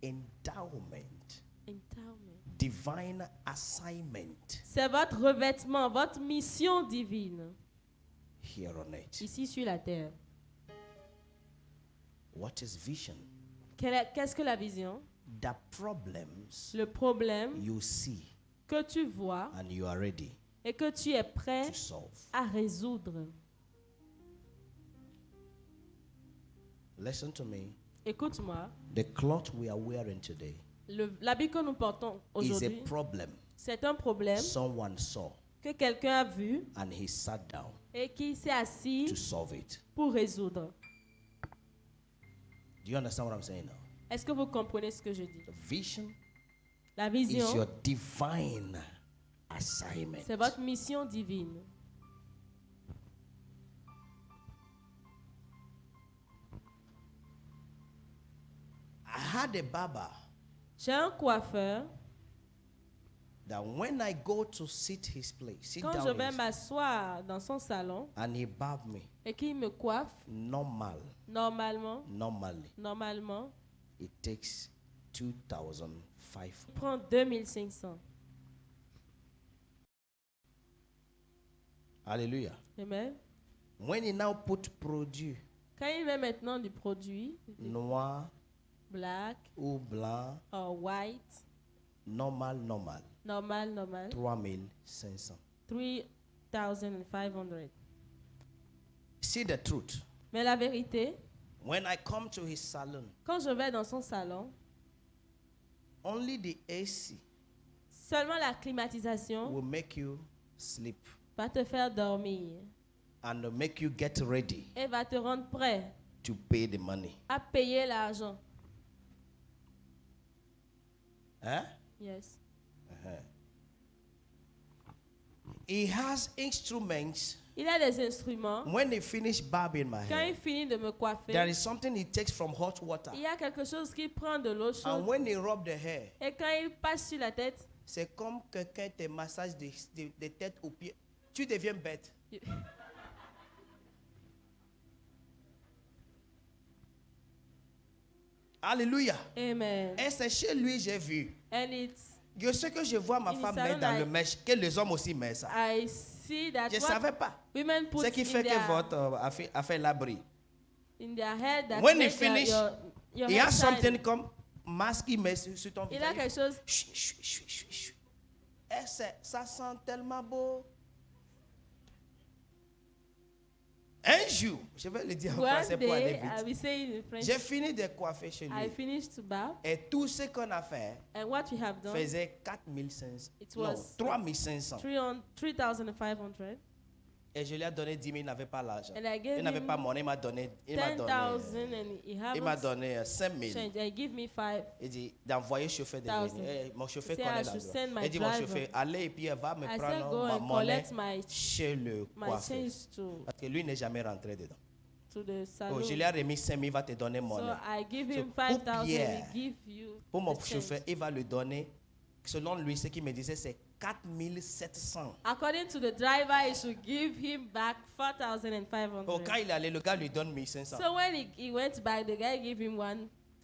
endowment, endowment. divine assignment C'est votre revêtement, votre mission divine here on earth. ici sur la terre. What is vision? Qu'est-ce que la vision? The problems Le problème you see que tu vois and you are ready et que tu es prêt to solve. à résoudre. Listen to me. Écoute-moi, The cloth we are wearing today l'habit que nous portons is a aujourd'hui, problem C'est un problème someone saw que quelqu'un a vu and he sat down et qui s'est assis to solve it. pour résoudre. Do you understand what I'm saying now? Est-ce que vous comprenez ce que je dis? The vision La is your vision, divine assignment. c'est votre mission divine. I had a barber J'ai un coiffeur. that when I go to sit Quand je down vais his- m'asseoir dans son salon and he barb me, et qu'il me coiffe, normally, normalement, it takes 2,500. prend 2500. Hallelujah. Amen. When he now put produit Quand il met maintenant du produit, noir black ou blanc, or white, normal, normal, 3,500. 3500. See the truth. Mais la vérité, When I come to his salon, quand je vais dans son salon, only the AC seulement la climatisation will make you sleep va te faire dormir and make you get ready et va te rendre prêt to pay the money. à payer l'argent. Huh? Yes. He has instruments. Il a des instruments. When he finish barbing my Quand il hair, finit de me coiffer, there is something he takes from hot water. il y a quelque chose qui prend de l'eau And chaude. when he rub the hair, Et quand il passe sur la tête, c'est comme quelqu'un te massage de tête aux pieds. Tu deviens bête. Alléluia. amen. Et c'est chez lui j'ai vu. And it's, Je sais que je vois ma In femme salon, mettre dans I- le mèche, que les hommes aussi mettent ça. I see that Je ne what savais pas. women put Ce qui fait in que their, votre a fait l'abri. in their head that When you make finish, your Il y head a shiny. something comme masque qui met sur ton Il a visage. quelque chose. Chut, chut, chut, chut, chut. Et ça sent tellement beau. Un jour, je vais le dire en One français pour aller day, I vite. will say it in French. J'ai fini de coiffer chez I lui. finished to bow, Et tout ce qu'on a fait and what we have done, faisait 4,500. It Non, was 3,500. 3,500, Et je lui ai donné 10 000, il n'avait pas l'argent. and I gave Il n'avait him pas monnaie, il m'a donné 10,000, and he il m'a haven't donné 5 000. changed. And he give me 5. Il dit d'envoyer chauffeur de Thousand. venir. Eh, mon chauffeur Say connaît I should send l'endroit. my Il dit mon driver. chauffeur, allez et puis elle va me I said, prendre go ma and monnaie collect my chez le coiffeur. change Parce que lui n'est jamais rentré dedans. to the salon. Oh, je lui ai remis 5 000, il va te donner So monnaie. I give So, him pour 5,000. Pierre, We give you Pour mon the change. chauffeur, il va lui donner, selon lui, ce qu'il me disait, c'est 4 700. According to the driver, he should give him back 4,500. Oh, quand il est allé, le gars lui donne 1500. So when he went back, the guy gave him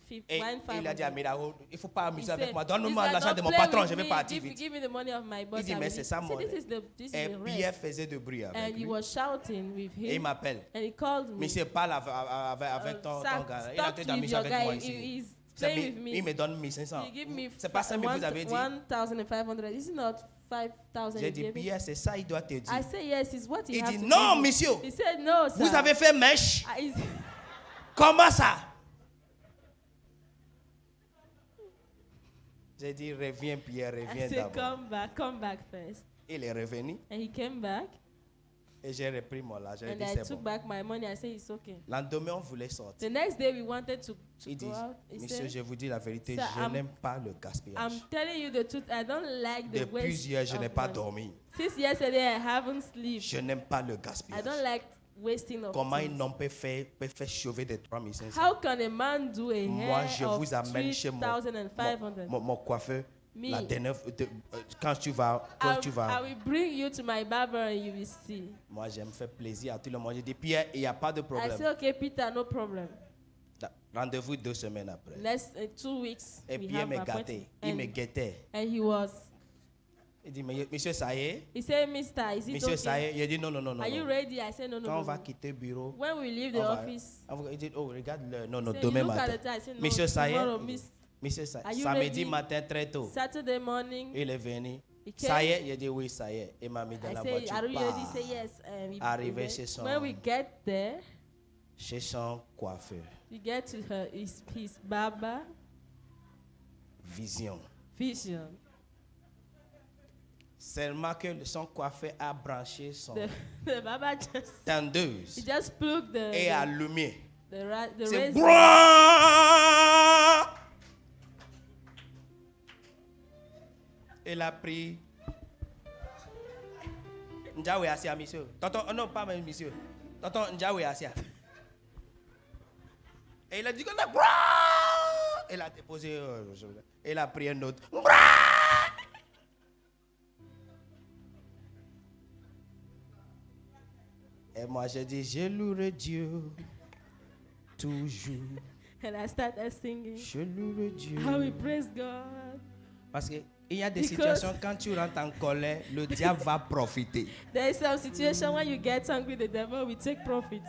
Et il a dit à 1,500. Mirago, il ne faut pas He amuser avec said, moi. "This Donne-moi guy l'argent don't de mon play patron, with je vais me. partir Give vite. me the money of my boss. Il dit, I mais will c'est leave." ça, He mon said, rêve. this is Et the Pierre rest. faisait de bruit And avec he lui. was shouting with Et il him. m'appelle. And he called me. Monsieur, parle avec ton gars. Il a Stop été with d'amis your avec moi guy. ici. He's C'est playing with Il me. me donne 1500. He give me C'est pas 5 000 vous avez dit. 1,500. Is it not 5,000? J'ai he dit, gave me? Pierre, c'est ça, il doit te I dire. say yes. It's what he Il has dit, to non, give me. monsieur. He said no, sir. Vous avez fait mèche. I- Comment ça? J'ai dit, reviens, Pierre, reviens I said d'abord. come back first. Il est revenu And he came back, et j'ai repris mon argent. J'ai and dit, I c'est took bon. back my money. I said it's okay. Lendemain, on voulait sortir. The next day we wanted to Il dit, go out. He monsieur, said, je vous dis la vérité, Sir, je I'm- n'aime pas le gaspillage. I'm telling you the truth. I don't like the Depuis waste hier, je of n'ai pas money. dormi. Since yesterday, I haven't slept. Je n'aime pas le I gaspillage. don't like wasting of Comment un things. homme peut faire chauffer des 3500? How can a man do a Moi, hair je of vous amène chez mon 3,500? mon coiffeur. Me. La dernière, quand tu vas, I will bring you to my barber and you will see. moi, j'aime faire plaisir à tout le monde. Je dis, Pierre, il n'y a pas de I problème. say, okay, Peter, no problem. Rendez-vous 2 semaines après. Next 2 weeks, Et we Pierre have me appointment. gâtait. Il me guettait. And he was. Il dit, mais monsieur, ça y est? He said, Mister, is it Monsieur, ça y okay? est? Il dit, non, non, non, non. Are you non. ready? I said, no, no, Quand on no. va no. quitter le bureau, When we leave on the va- office, il dit, oh, regarde, non, non, say, demain look at matin. the time. I said, no, Monsieur, ça y est? tomorrow, Il dit, miss. monsieur, ça Are you samedi ready? matin, très tôt. Saturday morning, Il est venu. he Ça came. y est? Il a dit, oui, ça y est. Il m'a mis dans I la say, voiture. are you ready? Bah, Say yes. And we Arrivé went. chez son- When we get there, Chez son coiffeur. we get to his barber Vision. vision. Seulement que son coiffeur a branché son The Baba just tendeuse he just plugged et allumé. the C'est razor. brrrr. Il a pris. Njawe Asia, monsieur. Tonton, oh non, pas même monsieur. Tonton Njawe Asia. Et il a dit qu'on a. Brrrr. Il a déposé. Il a pris un autre. Brrrr. Et moi, je dis, je louerai Dieu toujours. And I started singing. Je louerai Dieu. How we praise God. Parce qu'il y a des Because- situations, quand tu rentres en colère, le diable va profiter. There is some situation when you get angry, the devil will take profit.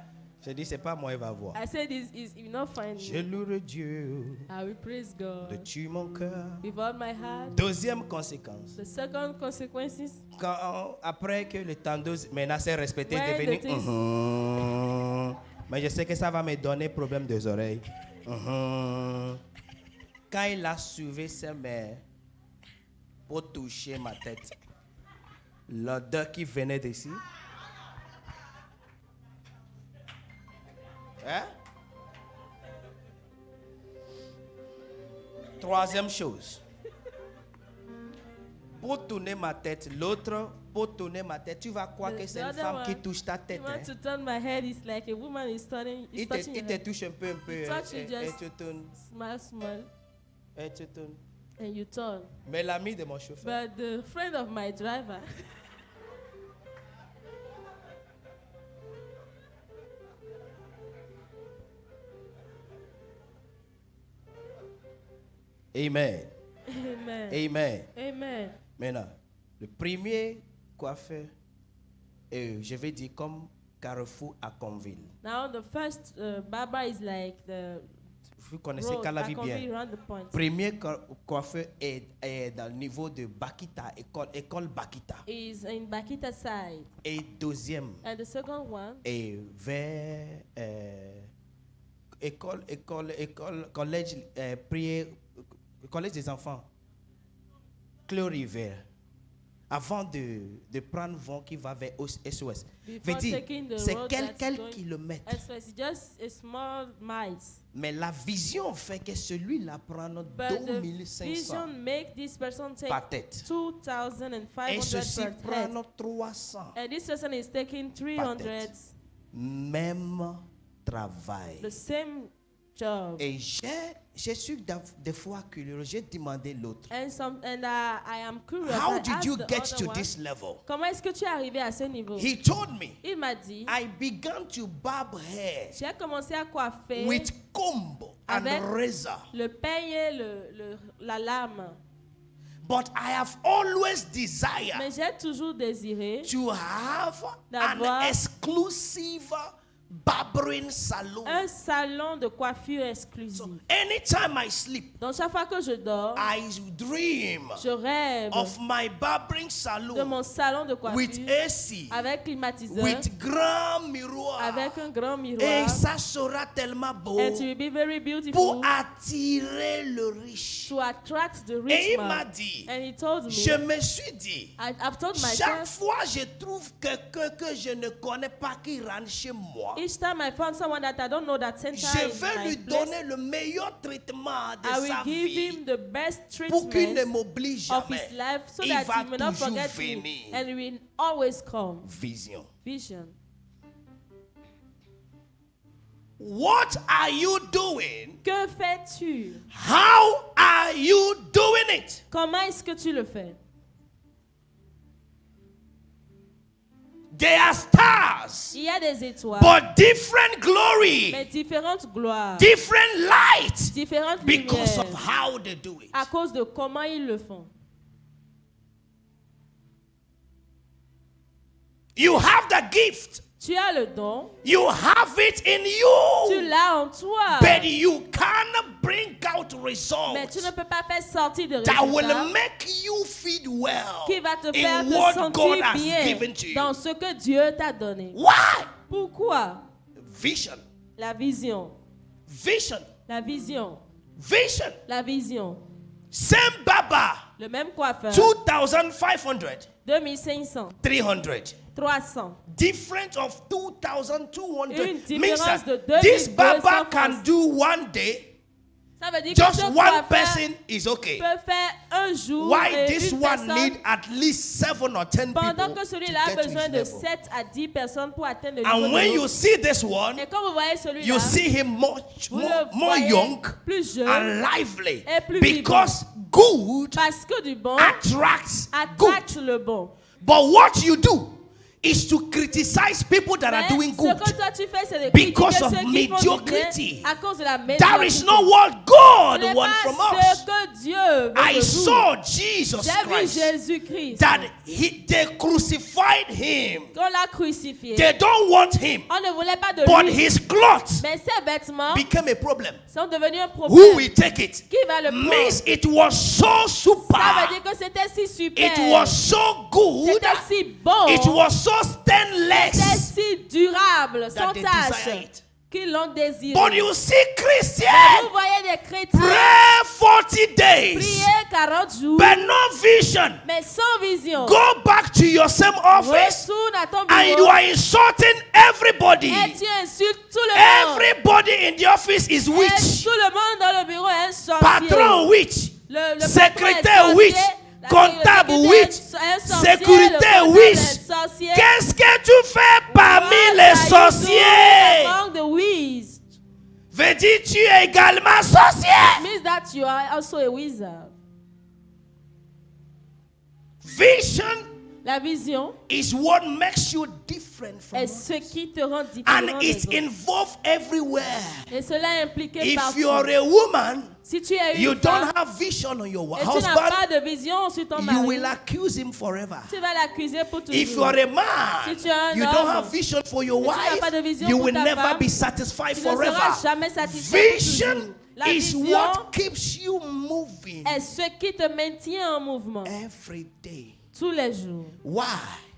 Je dis, c'est pas moi, il va voir. I said, this is not find Je me. louerai Dieu I will praise de God tout mon cœur. with all my heart. Deuxième conséquence. The second consequences, Après que le tendeuse maintenant s'est respecté, When devenu. the things- Mais je sais que ça va me donner problème des oreilles. Quand il a soulevé ses mains pour toucher ma tête, l'odeur qui venait d'ici. Hein? Troisième chose. Pour tourner ma tête, l'autre, pour tourner ma tête, tu vas croire que c'est une other femme qui one, touche ta you tête. want Hein? to turn my head, it's like a woman is touching Il te, your il te head. touche un peu, You touch, you et just tu tournes, smile, et tu tournes. and you turn. Mais l'ami de mon chauffeur, But the friend of my driver, amen, amen, amen. amen. Maintenant, le premier coiffeur, je vais dire comme Carrefour à Conville. Now the first barber is like the Vous connaissez road, Calavi Bakonvi bien. around the point. Premier coiffeur est dans le niveau de Bakita, école Bakita. Is in Bakita side, Et deuxième and the second one est vers collège, collège des enfants. Cléo River. Avant de prendre vent qui va vers SOS. Veut before dire, taking the c'est road quelques that's going. kilomètres. So it's just a small miles. Mais la vision fait que celui-là prend But the 2500 vision make this person take par tête. 2,500 Et ceci per head. prend 300. And this person is taking 300, Même travail. the same job. Et je suis des fois curieux. J'ai demandé l'autre. And I am curious. How I did asked you the get other to one, this level? Comment est-ce que tu es arrivé à ce niveau? He told me. Il m'a dit, I began to barb hair j'ai commencé à coiffer with comb and avec razor. le peigne et la lame. But I have always desired Mais j'ai toujours désiré to have d'avoir an exclusive barbering salon. un salon de coiffure exclusif. Anytime I sleep, Donc chaque fois que je dors, I dream je rêve of my barbering de salon mon salon de with coiffure AC, avec climatiseur, with grand miroir. avec un grand Et miroir. ça sera tellement beau And it will be very pour beautiful attirer le riche. to attract the Et rich il m'a man. dit, And he told me, je me suis dit, I've told chaque myself, fois je trouve quelqu'un que je ne connais pas qui rentre chez moi, each time I found someone that I don't know that center je in vais my lui place, donner le meilleur traitement de I sa will give vie him the best pour qu'il ne treatment m'oublie of jamais. his life so Il that va he may not toujours forget venir. me and he will always come. Vision. Vision. What are you doing? Que fais-tu? How are you doing it? Comment est-ce que tu le fais? There are stars, Il y a des étoiles, but different glory, mais différentes gloires, different light, différentes because of lumières, how they do it. à cause de comment ils le font. You have the gift. Tu as le don, You have it in tu you. l'as en toi, But you can't bring out mais results tu ne peux pas faire sortir de that will résultats make you feel well qui va te faire in te what God sentir has bien given to you. dans ce que Dieu t'a donné. Why? Pourquoi? Vision. La vision, Vision. la vision, Vision. la vision. Same Baba Le même coiffeur. 2,500. 2500. 300. 300. Difference of 2,200 Une différence means that de this 2200 barber can francs. do one day. Ça veut dire Just que ce one coiffeur person is okay. peut faire un jour Why et this une one personne, need at least 7 or 10 pendant people que to celui-là a get to besoin his de level. 7 à 10 personnes pour atteindre le And niveau when de you l'autre. see this one, Et quand vous voyez celui-là, you see him much vous more, le more voyez young plus jeune and lively et plus because good parce que du bon attracts good. attraque le bon. But what you do is to criticize people that are Mais doing ce good. que toi tu fais, c'est de Because critiquer of ceux qui font du mediocrity. bien à cause de la That médiocrité. is not what God Ce n'est wants pas from ce us. que Dieu veut I de nous. saw Jesus J'ai vu Christ Jésus-Christ. that they crucified him. Qu'on l'a crucifié. They don't want him, On ne voulait pas de but lui. his clothes Mais ces vêtements became a problem. sont devenus un Who problème. will take it? Qui va le prendre? Means it was so Ça veut super. dire que c'était si super. It was so good. C'était si bon. It was so C'était stainless. si durable, sans they tache, desire it. qu'ils l'ont désiré. But you see Vous Christians voyez des chrétiens pray 40 days, prier 40 jours, but no vision. mais sans vision. Go back to your same office Retourne à ton and you bureau are insulting everybody. et tu insultes tout le monde. Everybody in the office is Et witch. tout le monde dans le bureau est un sorcier. Patron witch. Le Secrétaire patron est witch. sorcier, la Comptable secrétaire witch. est un sorcier, Sécurité le comptable witch. est sorcier. Qu'est-ce que tu fais parmi What les are you sorciers? doing among the wizards? Veut dire tu es également sorcier. Means that you are also a wizard. Vision La vision is what makes you different from est others. ce qui te rend différent And des it's autres. involved everywhere. Et cela est impliqué If partout. you are a woman, Si tu es you une don't femme have vision on your et tu n'as husband, pas de vision sur ton you mari, will accuse him forever. tu vas l'accuser pour toujours. If you are a man, Si tu es un you homme, don't have vision for your et tu n'as wife, pas de vision you pour will ta never femme, be satisfied tu ne seras forever. jamais satisfait pour Vision toujours. La is vision what keeps you moving est ce qui te maintient en mouvement every day. tous les jours. Why?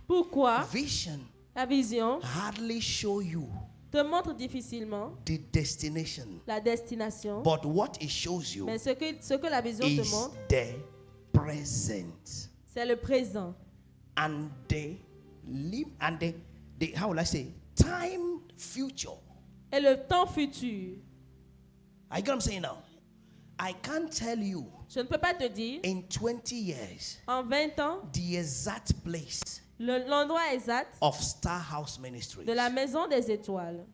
Pourquoi? Vision La vision hardly show you te montre difficilement the destination, la destination, but what it shows you mais ce que la vision te is montre, the present. c'est le présent. And the how will I say, time future. Et le temps futur. I get what I'm saying now. I can't tell you Je ne peux pas te dire, in 20 years en 20 ans, the exact place l'endroit exact of Star House Ministries, de la maison des étoiles.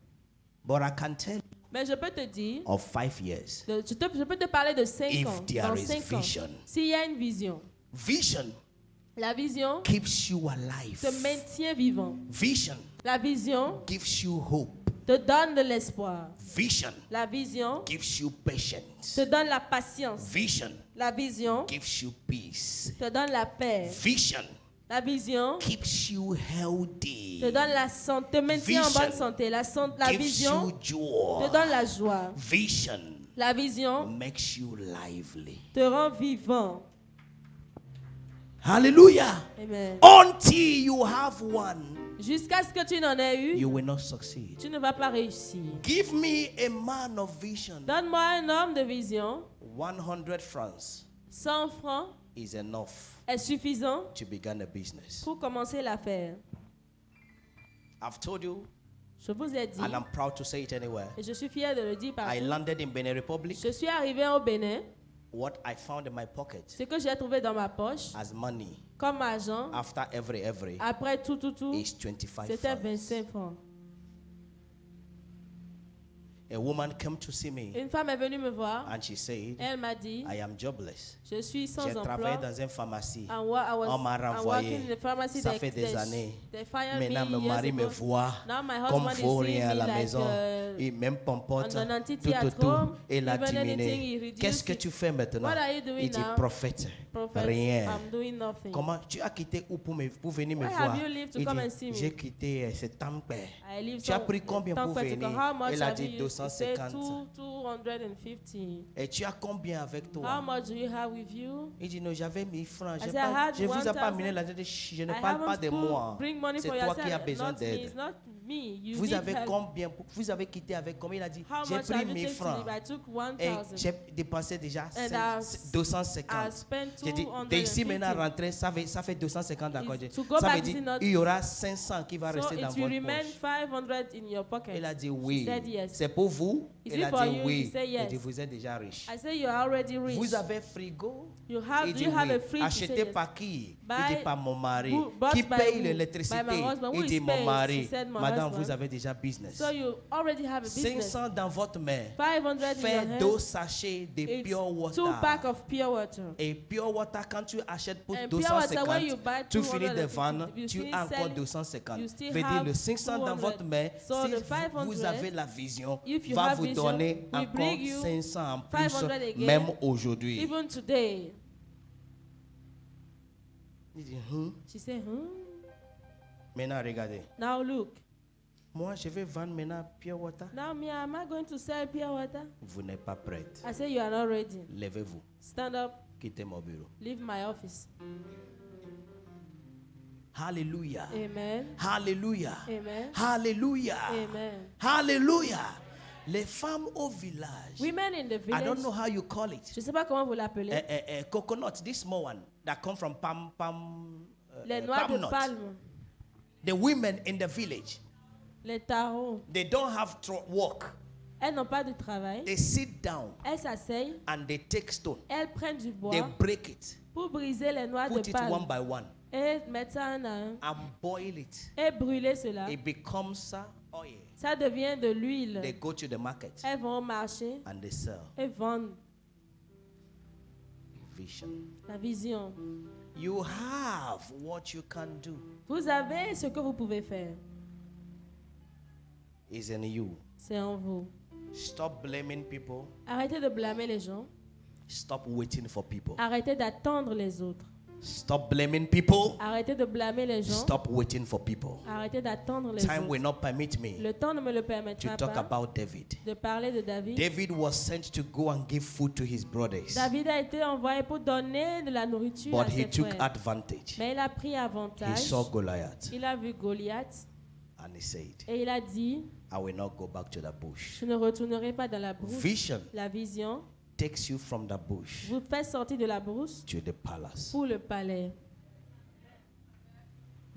but I can tell you Mais je peux te dire, of 5 years. je peux te parler de 5 If ans. there Dans is 5 ans. vision. S'il y a une vision. Vision La vision keeps you alive. te maintient vivant. Vision La vision gives you hope. te donne de l'espoir. Vision La vision gives you patience. te donne la patience. Vision La vision gives you peace. te donne la paix. Vision La vision keeps you healthy. te donne la santé, te maintient en Vision bonne santé. La gives vision you joy. te donne la joie. Vision La vision makes you lively. te rend vivant. Hallelujah. Amen. Until you have one, Jusqu'à ce que tu n'en aies eu, you will not succeed. tu ne vas pas réussir. Give me a man of vision. Donne-moi un homme de vision. 100 francs 100 francs is enough est suffisant to begin a business. pour commencer l'affaire. I've told you, Je vous ai dit, and I'm proud to say it anywhere. et je suis fier de le dire I partout. landed in Benin Republic. Je suis arrivé au Bénin. What I found in my pocket Ce que j'ai trouvé dans ma poche, as money comme argent, after every après tout, is 25 c'était francs. 25 francs. A woman came to see me Une femme est venue me voir. and she said, Elle m'a dit, I am jobless. je suis sans J'ai travaillé emploi. dans une pharmacie. On m'a renvoyé. Ça fait des années. Maintenant, mon mari me voit Now my comme husband vaut is seeing rien à me la like, maison. Il même pompote on an entity tout, at tout. home, Il a even anything, he diminué. reduced Qu'est-ce que it. tu fais maintenant? What are you doing Il dit now? prophète. Prophet, Rien. I'm doing nothing. Comment tu as quitté où pour venir me Where voir? have you lived to Il come dit, and see me? j'ai quitté cet temple. I live Tu as pris combien pour venir? How much Il a have dit you used to say? 250. 250. Et tu as combien avec How toi? much do you have with you? Il dit non, j'avais 1000 francs. I J'ai said, I pas- had Je ne vous ai pas 1000. amené l'argent. Je ne I parle pas haven't de moi. bring money C'est for toi yourself. qui as besoin Not me. d'aide. It's not Me, you Vous need avez help. combien? Vous avez quitté avec combien? Il a dit, How j'ai much pris have you 1000 taken to francs. leave? I took Et 1,000. j'ai dépensé déjà And I 250. spent J'ai dit, d'ici 250. maintenant rentrer, ça fait 250 d'accord. Is to go Ça veut back, dire is it not- il y aura 500 qui va So rester dans it will votre remain poche. 500 in your pocket. Il a dit She oui. said yes. C'est pour vous? Is Il it a for dit you? oui. She said Il yes. dit vous êtes déjà riche. I say you are already rich. Vous avez frigo? You have, Il do dit you have oui. a fridge? She Acheté said yes. par qui? By Il dit par mon mari. bought Qui by paye who? l'électricité? By my husband. Who Il dit is mon paying? mari. She said my Madame, husband. vous avez déjà business. So you already have a business. 500 dans votre main. 500 in your Fais hand. 2 sachets de It's pure 2 packs water. of pure water. Et pure water, quand tu achètes pour And pure water, when you 250, buy tu finis de 250, vendre, you tu finish as encore selling, 250. you still Veut dire have le 500 dans 200. votre main, So si the 500, vous avez la vision, if you va have vous vision, donner we encore bring you 500 en plus, 500 again, même aujourd'hui. Even today. Il dit, She said, Maintenant, regardez. Now look. Moi, je vais vendre maintenant pure water. Now me, am I going to sell pure water? Vous n'êtes pas prête. I say you are not ready. Levez-vous. Stand up, Quittez mon bureau. leave my office. Hallelujah. Amen. Hallelujah. Amen. Hallelujah. Amen. Hallelujah. Les femmes au village. Women in the I village. don't know how you call it. Je sais pas comment vous l'appelez. Coconut, this small one that come from palm Les noix de nut. palme. The women in the village, Les tarots. they don't have work. Elles n'ont pas de travail. They sit down Elles s'asseyent. and they take stone. Elles prennent du bois They break it, pour briser les noix put de it one palme. by one, Et mettre ça un à un. and boil it. Et brûler cela. It becomes oil. Ça devient de l'huile. They go to the market Elles vont au marché and they sell. et vendent. Vision. La vision. You have what you can do. Vous avez ce que vous pouvez faire. Is in you. C'est en vous. Stop blaming people. Arrêtez de blâmer les gens. Stop waiting for people. Arrêtez d'attendre les autres. Stop blaming people. Arrêtez de blâmer les gens. Stop waiting for people. Arrêtez d'attendre les Time will autres. not permit me Le temps ne me le to permettra talk pas about David. de parler de David. David was sent to go and give food to his brothers, David a été envoyé pour donner de la nourriture à but he ses took frères. advantage. Mais il a pris He avantage. saw Goliath Il a vu Goliath and he said, et il a dit, I will not go back to the bush. je ne retournerai pas dans la brousse. Vision La vision takes you from the bush vous fait sortir de la brousse to the palace. pour le palais.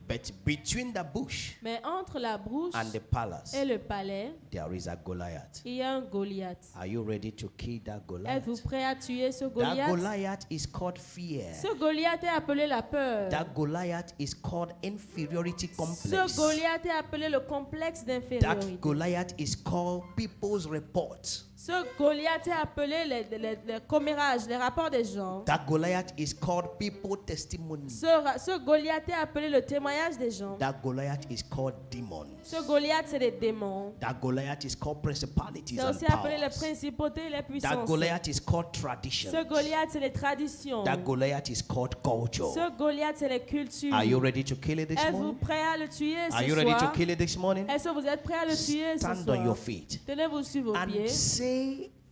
But between the bush Mais entre la brousse and the palace, et le palais, there is a Goliath. il y a un Goliath. Are you ready to kill that Êtes-vous Goliath? prêt à tuer ce That Goliath? Goliath is called fear. Ce Goliath est appelé la peur. That Goliath is called inferiority Ce complex. Goliath est appelé le complexe That d'infériorité. Goliath is called people's report. Ce Goliath est appelé les commérages, les rapports des gens. That Goliath is called people testimony. Ce Goliath est appelé le témoignage des gens. That Goliath is called demons. Ce Goliath, c'est des démons. That Goliath is called principalities C'est and aussi appelé les powers. principautés et les That puissances. Goliath is called tradition. Ce Goliath, c'est les traditions. That Goliath is called culture. Ce Goliath, c'est les cultures. Are you ready to kill it this Êtes-vous morning? prêts à le tuer Are ce you ready to soir? kill it this morning? Est-ce que vous êtes prêts à le tuer ce Stand on your soir? feet Tenez-vous sur vos and pieds say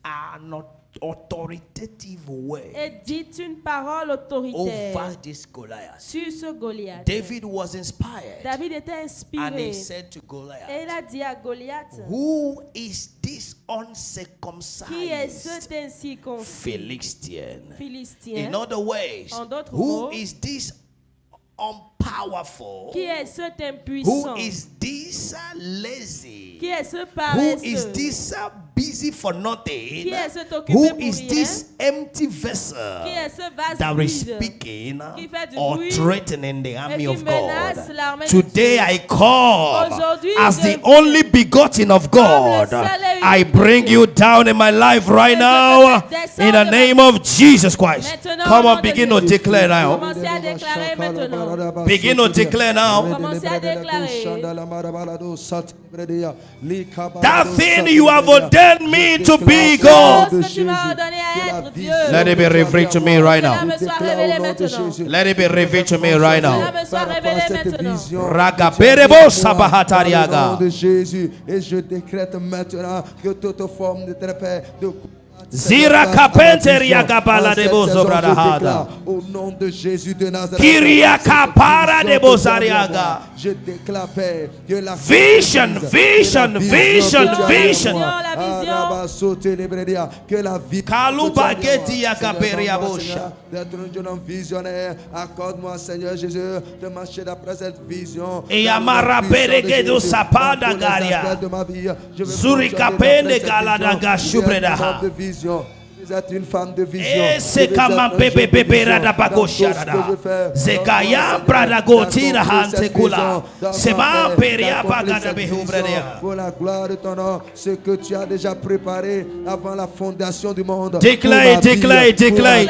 an authoritative word et dites une parole autoritaire over this Goliath. sur ce Goliath. David was inspired David était and inspiré he said to et il Goliath, a dit à Goliath, who is this qui est uncircumcised cet incirconcis Philistine? Philistin? In other words, En d'autres who mots, is this unpowerful? qui est cet Who impuissant? is this lazy? Qui est ce Who is paresseux? this busy for nothing? Qui est cet occupé Who pour is rien? this empty vessel Qui est ce vase that is vide? speaking Qui fait du or bruit threatening the army qui of menace God? l'armée de Today Dieu? I come Aujourd'hui, as je the viens only begotten of God. seul et I unique bring Dieu. you down in my life right Et je now te descends in the de name of Jesus Christ. Maintenant, Come au nom on, de begin to Jésus. declare now. Commencez à déclarer maintenant. Begin to declare now. Commencez à déclarer. That thing you have ordained me to be God. Chose que tu m'as ordonné à être Dieu. Let it be revealed to me right Cela now. me soit révélé maintenant. Let it be revealed to me right Cela now. me soit révélé maintenant. Ragaberebo sabahatariaga. de Jésus, et je décrète maintenant que toute forme de trépas, de Zira kapenteria gabala de bozo bradahada. Au nom de Jésus de Nazareth. Kiria kapara de bozariaga. Je déclare, Père, que la Vision, vision, vision, vision. que la vie Kalubageti yakaperia bosha. d'être un jeune homme visionnaire. Accorde-moi, Seigneur Jésus, de marcher d'après cette vision. Et amara peregedo sapada garia. Zurika pende galada gashubreda. Vous êtes une femme de vision. Et c'est comme un bébé bébé rada bagosharada. Zekaya brada gotira hantekula. Seba peria bagada behubredea. Pour la gloire de ton nom, ce que tu as déjà préparé avant la fondation du monde. Déclare, déclare, déclare.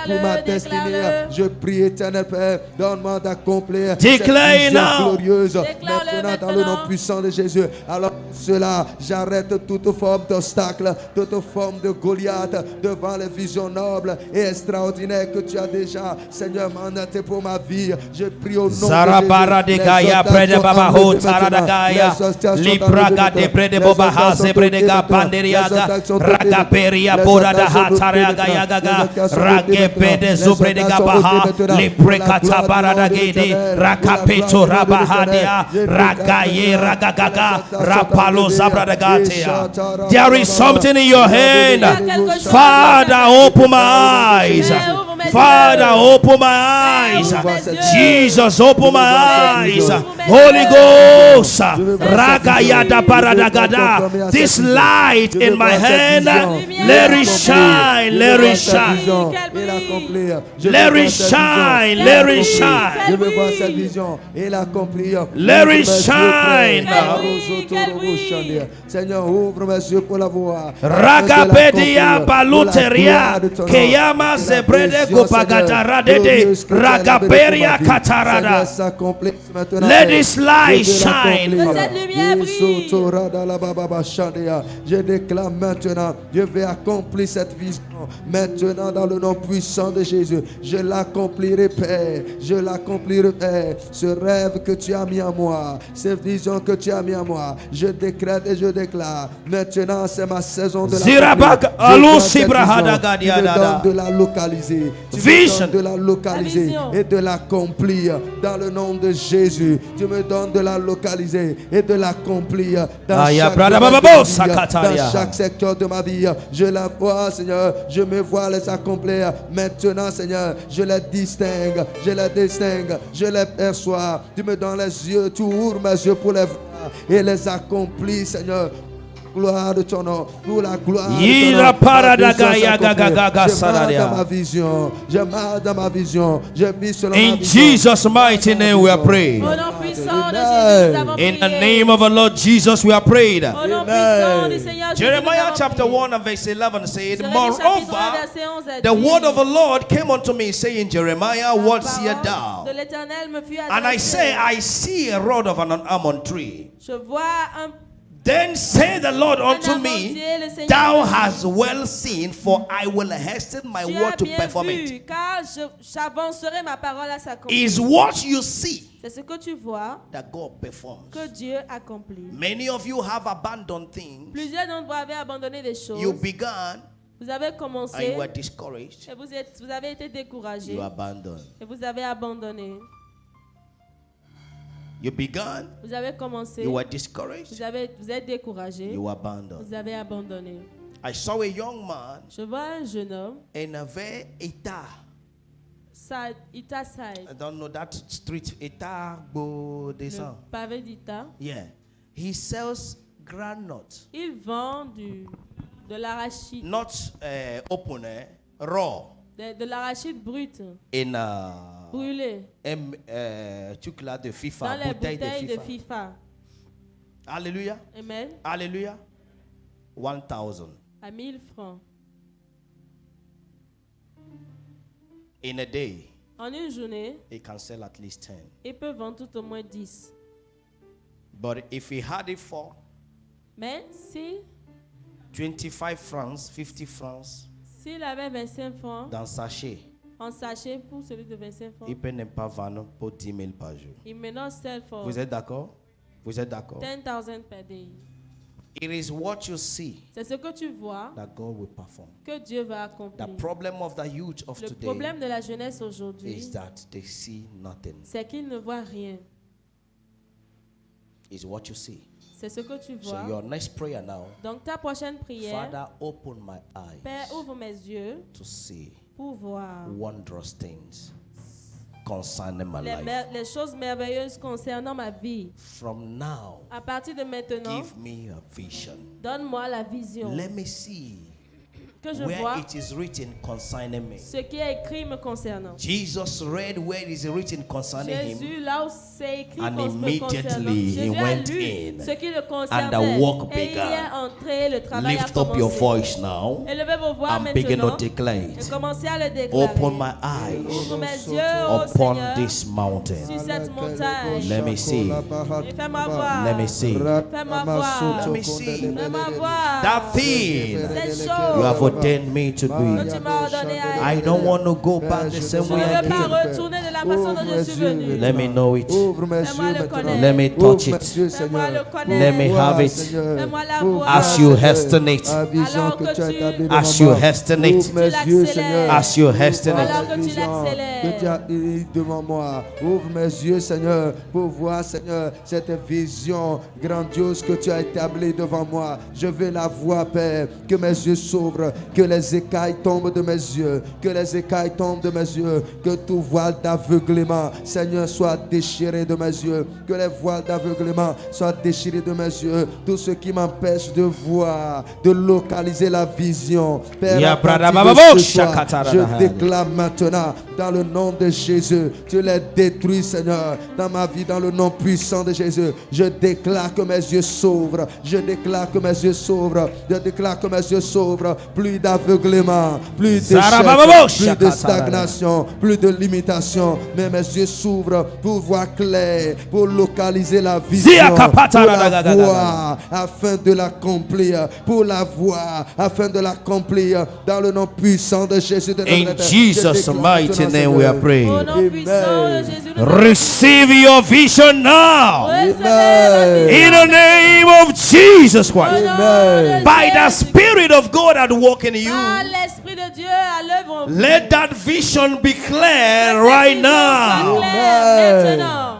Pour ma destinée, je prie, éternel Père, donne-moi d'accomplir cette Déclare vision now. glorieuse. Déclare-le Maintenant, dans le nom maintenant. puissant de Jésus. Alors, cela, j'arrête toute forme d'obstacle, toute forme de Goliath devant les visions nobles et extraordinaires que tu as déjà, Seigneur, mandaté pour ma vie. Je prie au nom Zarabara de de Jésus. Gaya, Brede Babaho, Tarada Gaya, Libraga de Brede Bobaha, Zebredega Panderiaga, Ragaperia, Borada Hataraga Yagaga, Ragepede Zubredega Baha, Liprekata Barada Gede, Rakapeto Rabahadia, Ragaye Ragagaga, Rapalo Zabradagatea. There is something in your hand. Father, open my eyes. Father, open my eyes. Jesus, open my eyes. Holy Ghost, Ragayada Paradagada. This light in my hand, let it shine, let it shine. Let it shine, let it shine. Je veux voir cette vision et l'accomplir. Let it shine. Seigneur, ouvre mes yeux pour la voir. Ragapedia baluteria keyama zebrede gopagata de ragaperia katarada. Let this light shine. Je déclare maintenant, je vais accomplir cette vision. Maintenant, dans le nom puissant de Jésus, je l'accomplirai, Père. Je l'accomplirai, Père. Ce rêve que tu as mis en moi, cette vision que tu as mis en moi, je décrète et je déclare. Maintenant, c'est ma saison de Zirabak alu sibrahada gadiada. De la localiser, vision, de la localiser et de l'accomplir dans le nom de Jésus. Tu me donnes de la localiser et de l'accomplir dans chaque secteur de ma vie. Je la vois, Seigneur. Je me vois les accomplir. Maintenant, Seigneur, je les distingue, je les distingue, je les perçois. Tu me donnes les yeux, tu ouvres mes yeux pour les voir et les accomplir, Seigneur. Gloire de ton nom, pour la gloire de ton nom. Ma vision, je marche dans ma vision, je vis selon ma vision. In Jesus' mighty name we are praying. Au nom puissant de Jésus, nous avons prié. In the name of the Lord Jesus we are prayed. Au nom puissant du Seigneur Jésus, Jeremiah nous chapter avons 1 and verse 11 said, prié. moreover, the word of the Lord came unto me, saying, Jeremiah, what seest thou? De l'Éternel me fut And I adressée. say, I see a rod of an almond tree. Je vois un Then said the Lord unto amandier, me, le Seigneur thou me dit, hast well seen, for I will hasten my tu word as to bien perform vu, it. car j'avancerai ma parole à s'accomplir. Is what you see C'est ce que tu vois that God performs. que Dieu accomplit. Many of you have abandoned things. Plusieurs d'entre vous avez abandonné des choses. You began Vous avez and commencé you were discouraged. et vous avez été découragé You abandoned. et vous avez abandonné. You began, Vous avez commencé, you were discouraged, vous êtes découragé, you abandoned. vous avez abandonné. I saw a young man Je vois un jeune homme, in a very Ita. Ita Side, I don't know that street. Ita Bo le Descent. pavé d'Ita. Yeah. He sells groundnut. Il vend de l'arachide, Not open, raw. de l'arachide brut, In brûlé, truc là de FIFA, dans les bouteille bouteilles de de FIFA. FIFA. Alléluia. Amen. Alléluia. 1000. À 1000 francs. In a day, En une journée, he can sell at least 10. il peut vendre tout au moins 10. But if he had it for Mais si 25 francs, 50 francs s'il avait 25 francs dans sachet, en sachet pour celui de 25 francs, il peut ne pas vendre pour 10 000 par jour. il may not sell for Vous êtes d'accord? Vous êtes d'accord? 10,000 per day. It is what you see C'est ce que tu vois that God will perform. que Dieu va accomplir. The problem of the youth of Le today problème de la jeunesse aujourd'hui, is that they see nothing. c'est qu'ils ne voient rien. Is what you see. C'est ce que tu So vois. your next prayer now, Donc ta prochaine prière, Father, open my Père, eyes ouvre mes yeux to see pour voir wondrous things concerning my les, life. les choses merveilleuses concernant ma vie. From now, À partir de maintenant, give me a vision. donne-moi la vision Let me see que je where vois it is written concerning me. ce qui est écrit me concernant. Jesus read where it is written concerning him, Jésus, là où c'est écrit and me concernant, immediately he Jésus a went lu in, ce qui le and concernait. the work Et il began. est entré, le travail a Lift up your commencé. voice now Élevez vos voix and begin to maintenant declare et it. commencez à le déclarer. Open my eyes Ouvre mes yeux, ô upon Seigneur, this mountain. sur cette montagne. Let me see. Et fais-moi voir. Let me see Fais-moi voir. Let me see Fais-moi voir. that thing Cette you chose have ordained me to que be. tu m'as ordonné à I être. don't want to go back the same Je way ne I veux pas came. retourner de la façon dont je suis venu. Let me know it. Ouvre mes Fais-moi yeux le maintenant. connaître. Let me touch Ouvre it. mes yeux, Fais-moi Seigneur. le connaître. Let me have it. Fais-moi la Ouvre voir. As you hasten it. la vision Alors que que tu as tu- établie As devant you moi. hasten it. Ouvre mes Tu yeux, l'accélères. Seigneur. As you hasten Pour it. voir Alors que la tu vision l'accélères. que tu as établie devant moi. Ouvre mes yeux, Seigneur, pour voir, Seigneur, cette vision grandiose que tu as établie devant moi. Je veux la voir, Père. Que mes yeux s'ouvrent, que les écailles tombent de mes yeux, que les écailles tombent de mes yeux, que tout voile d'aveuglement, Seigneur, soit déchiré de mes yeux, que les voiles d'aveuglement soient déchirés de mes yeux, tout ce qui m'empêche de voir, de localiser la vision. Père, Ya à partir brada de bababo, ce soir, shakatara je dahali. déclare maintenant, dans le nom de Jésus, tu les détruis, Seigneur, dans ma vie, dans le nom puissant de Jésus. Je déclare que mes yeux s'ouvrent, je déclare que mes yeux s'ouvrent, je déclare que mes yeux s'ouvrent. Plus d'aveuglement, plus Zarabababo, d'échec, plus de shakatara. stagnation, plus de limitation. Mais mes yeux s'ouvrent pour voir clair, pour localiser la vision, Zia pour kapatara la dagadaga. voir, afin de l'accomplir, pour la voir, afin de l'accomplir, dans le nom puissant de Jésus de In Nazareth. Jesus' Je déclare mighty maintenant, name we are Seigneur, praying. Au nom Amen. puissant de Jésus, nous Receive your vision now. recevez la vision. In the name of Jesus Au Christ. nom Amen. de By the Jésus. Spirit of God at work in you. Par l'Esprit de Dieu à l'œuvre en vous. Let that vision be clear Que cette right vision soit now. claire Amen. maintenant.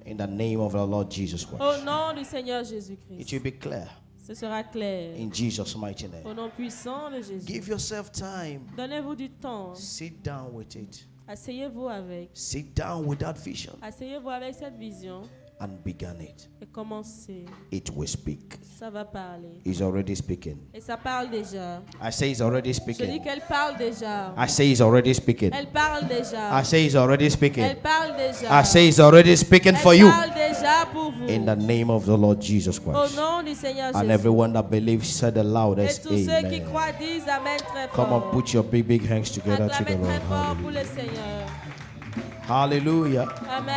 In the name of the Lord Jesus Christ. Au nom du Seigneur It Jésus-Christ. will be clear. Ce sera clair. In Jesus' mighty name. Au nom puissant de Jésus. Give yourself time. Donnez-vous du temps. Sit down with it. Asseyez-vous avec. Sit down with that vision Asseyez-vous avec cette vision and begin it. et commencez. It will speak. Ça va parler. He's already speaking. Et ça parle déjà. I say he's already Je dis speaking. qu'elle parle déjà. I say he's already speaking. Elle parle déjà. I say he's already speaking. Elle parle déjà. I say he's already speaking Elle for you. parle déjà pour vous. In the name of the Lord Jesus Au Christ. nom du Seigneur And Jésus. everyone that believes said the Et loudest tous ceux qui amen. croient disent Amen très Come on, fort. put your big hands together to the Acclamez très Lord. fort pour le Seigneur. Hallelujah. Amen.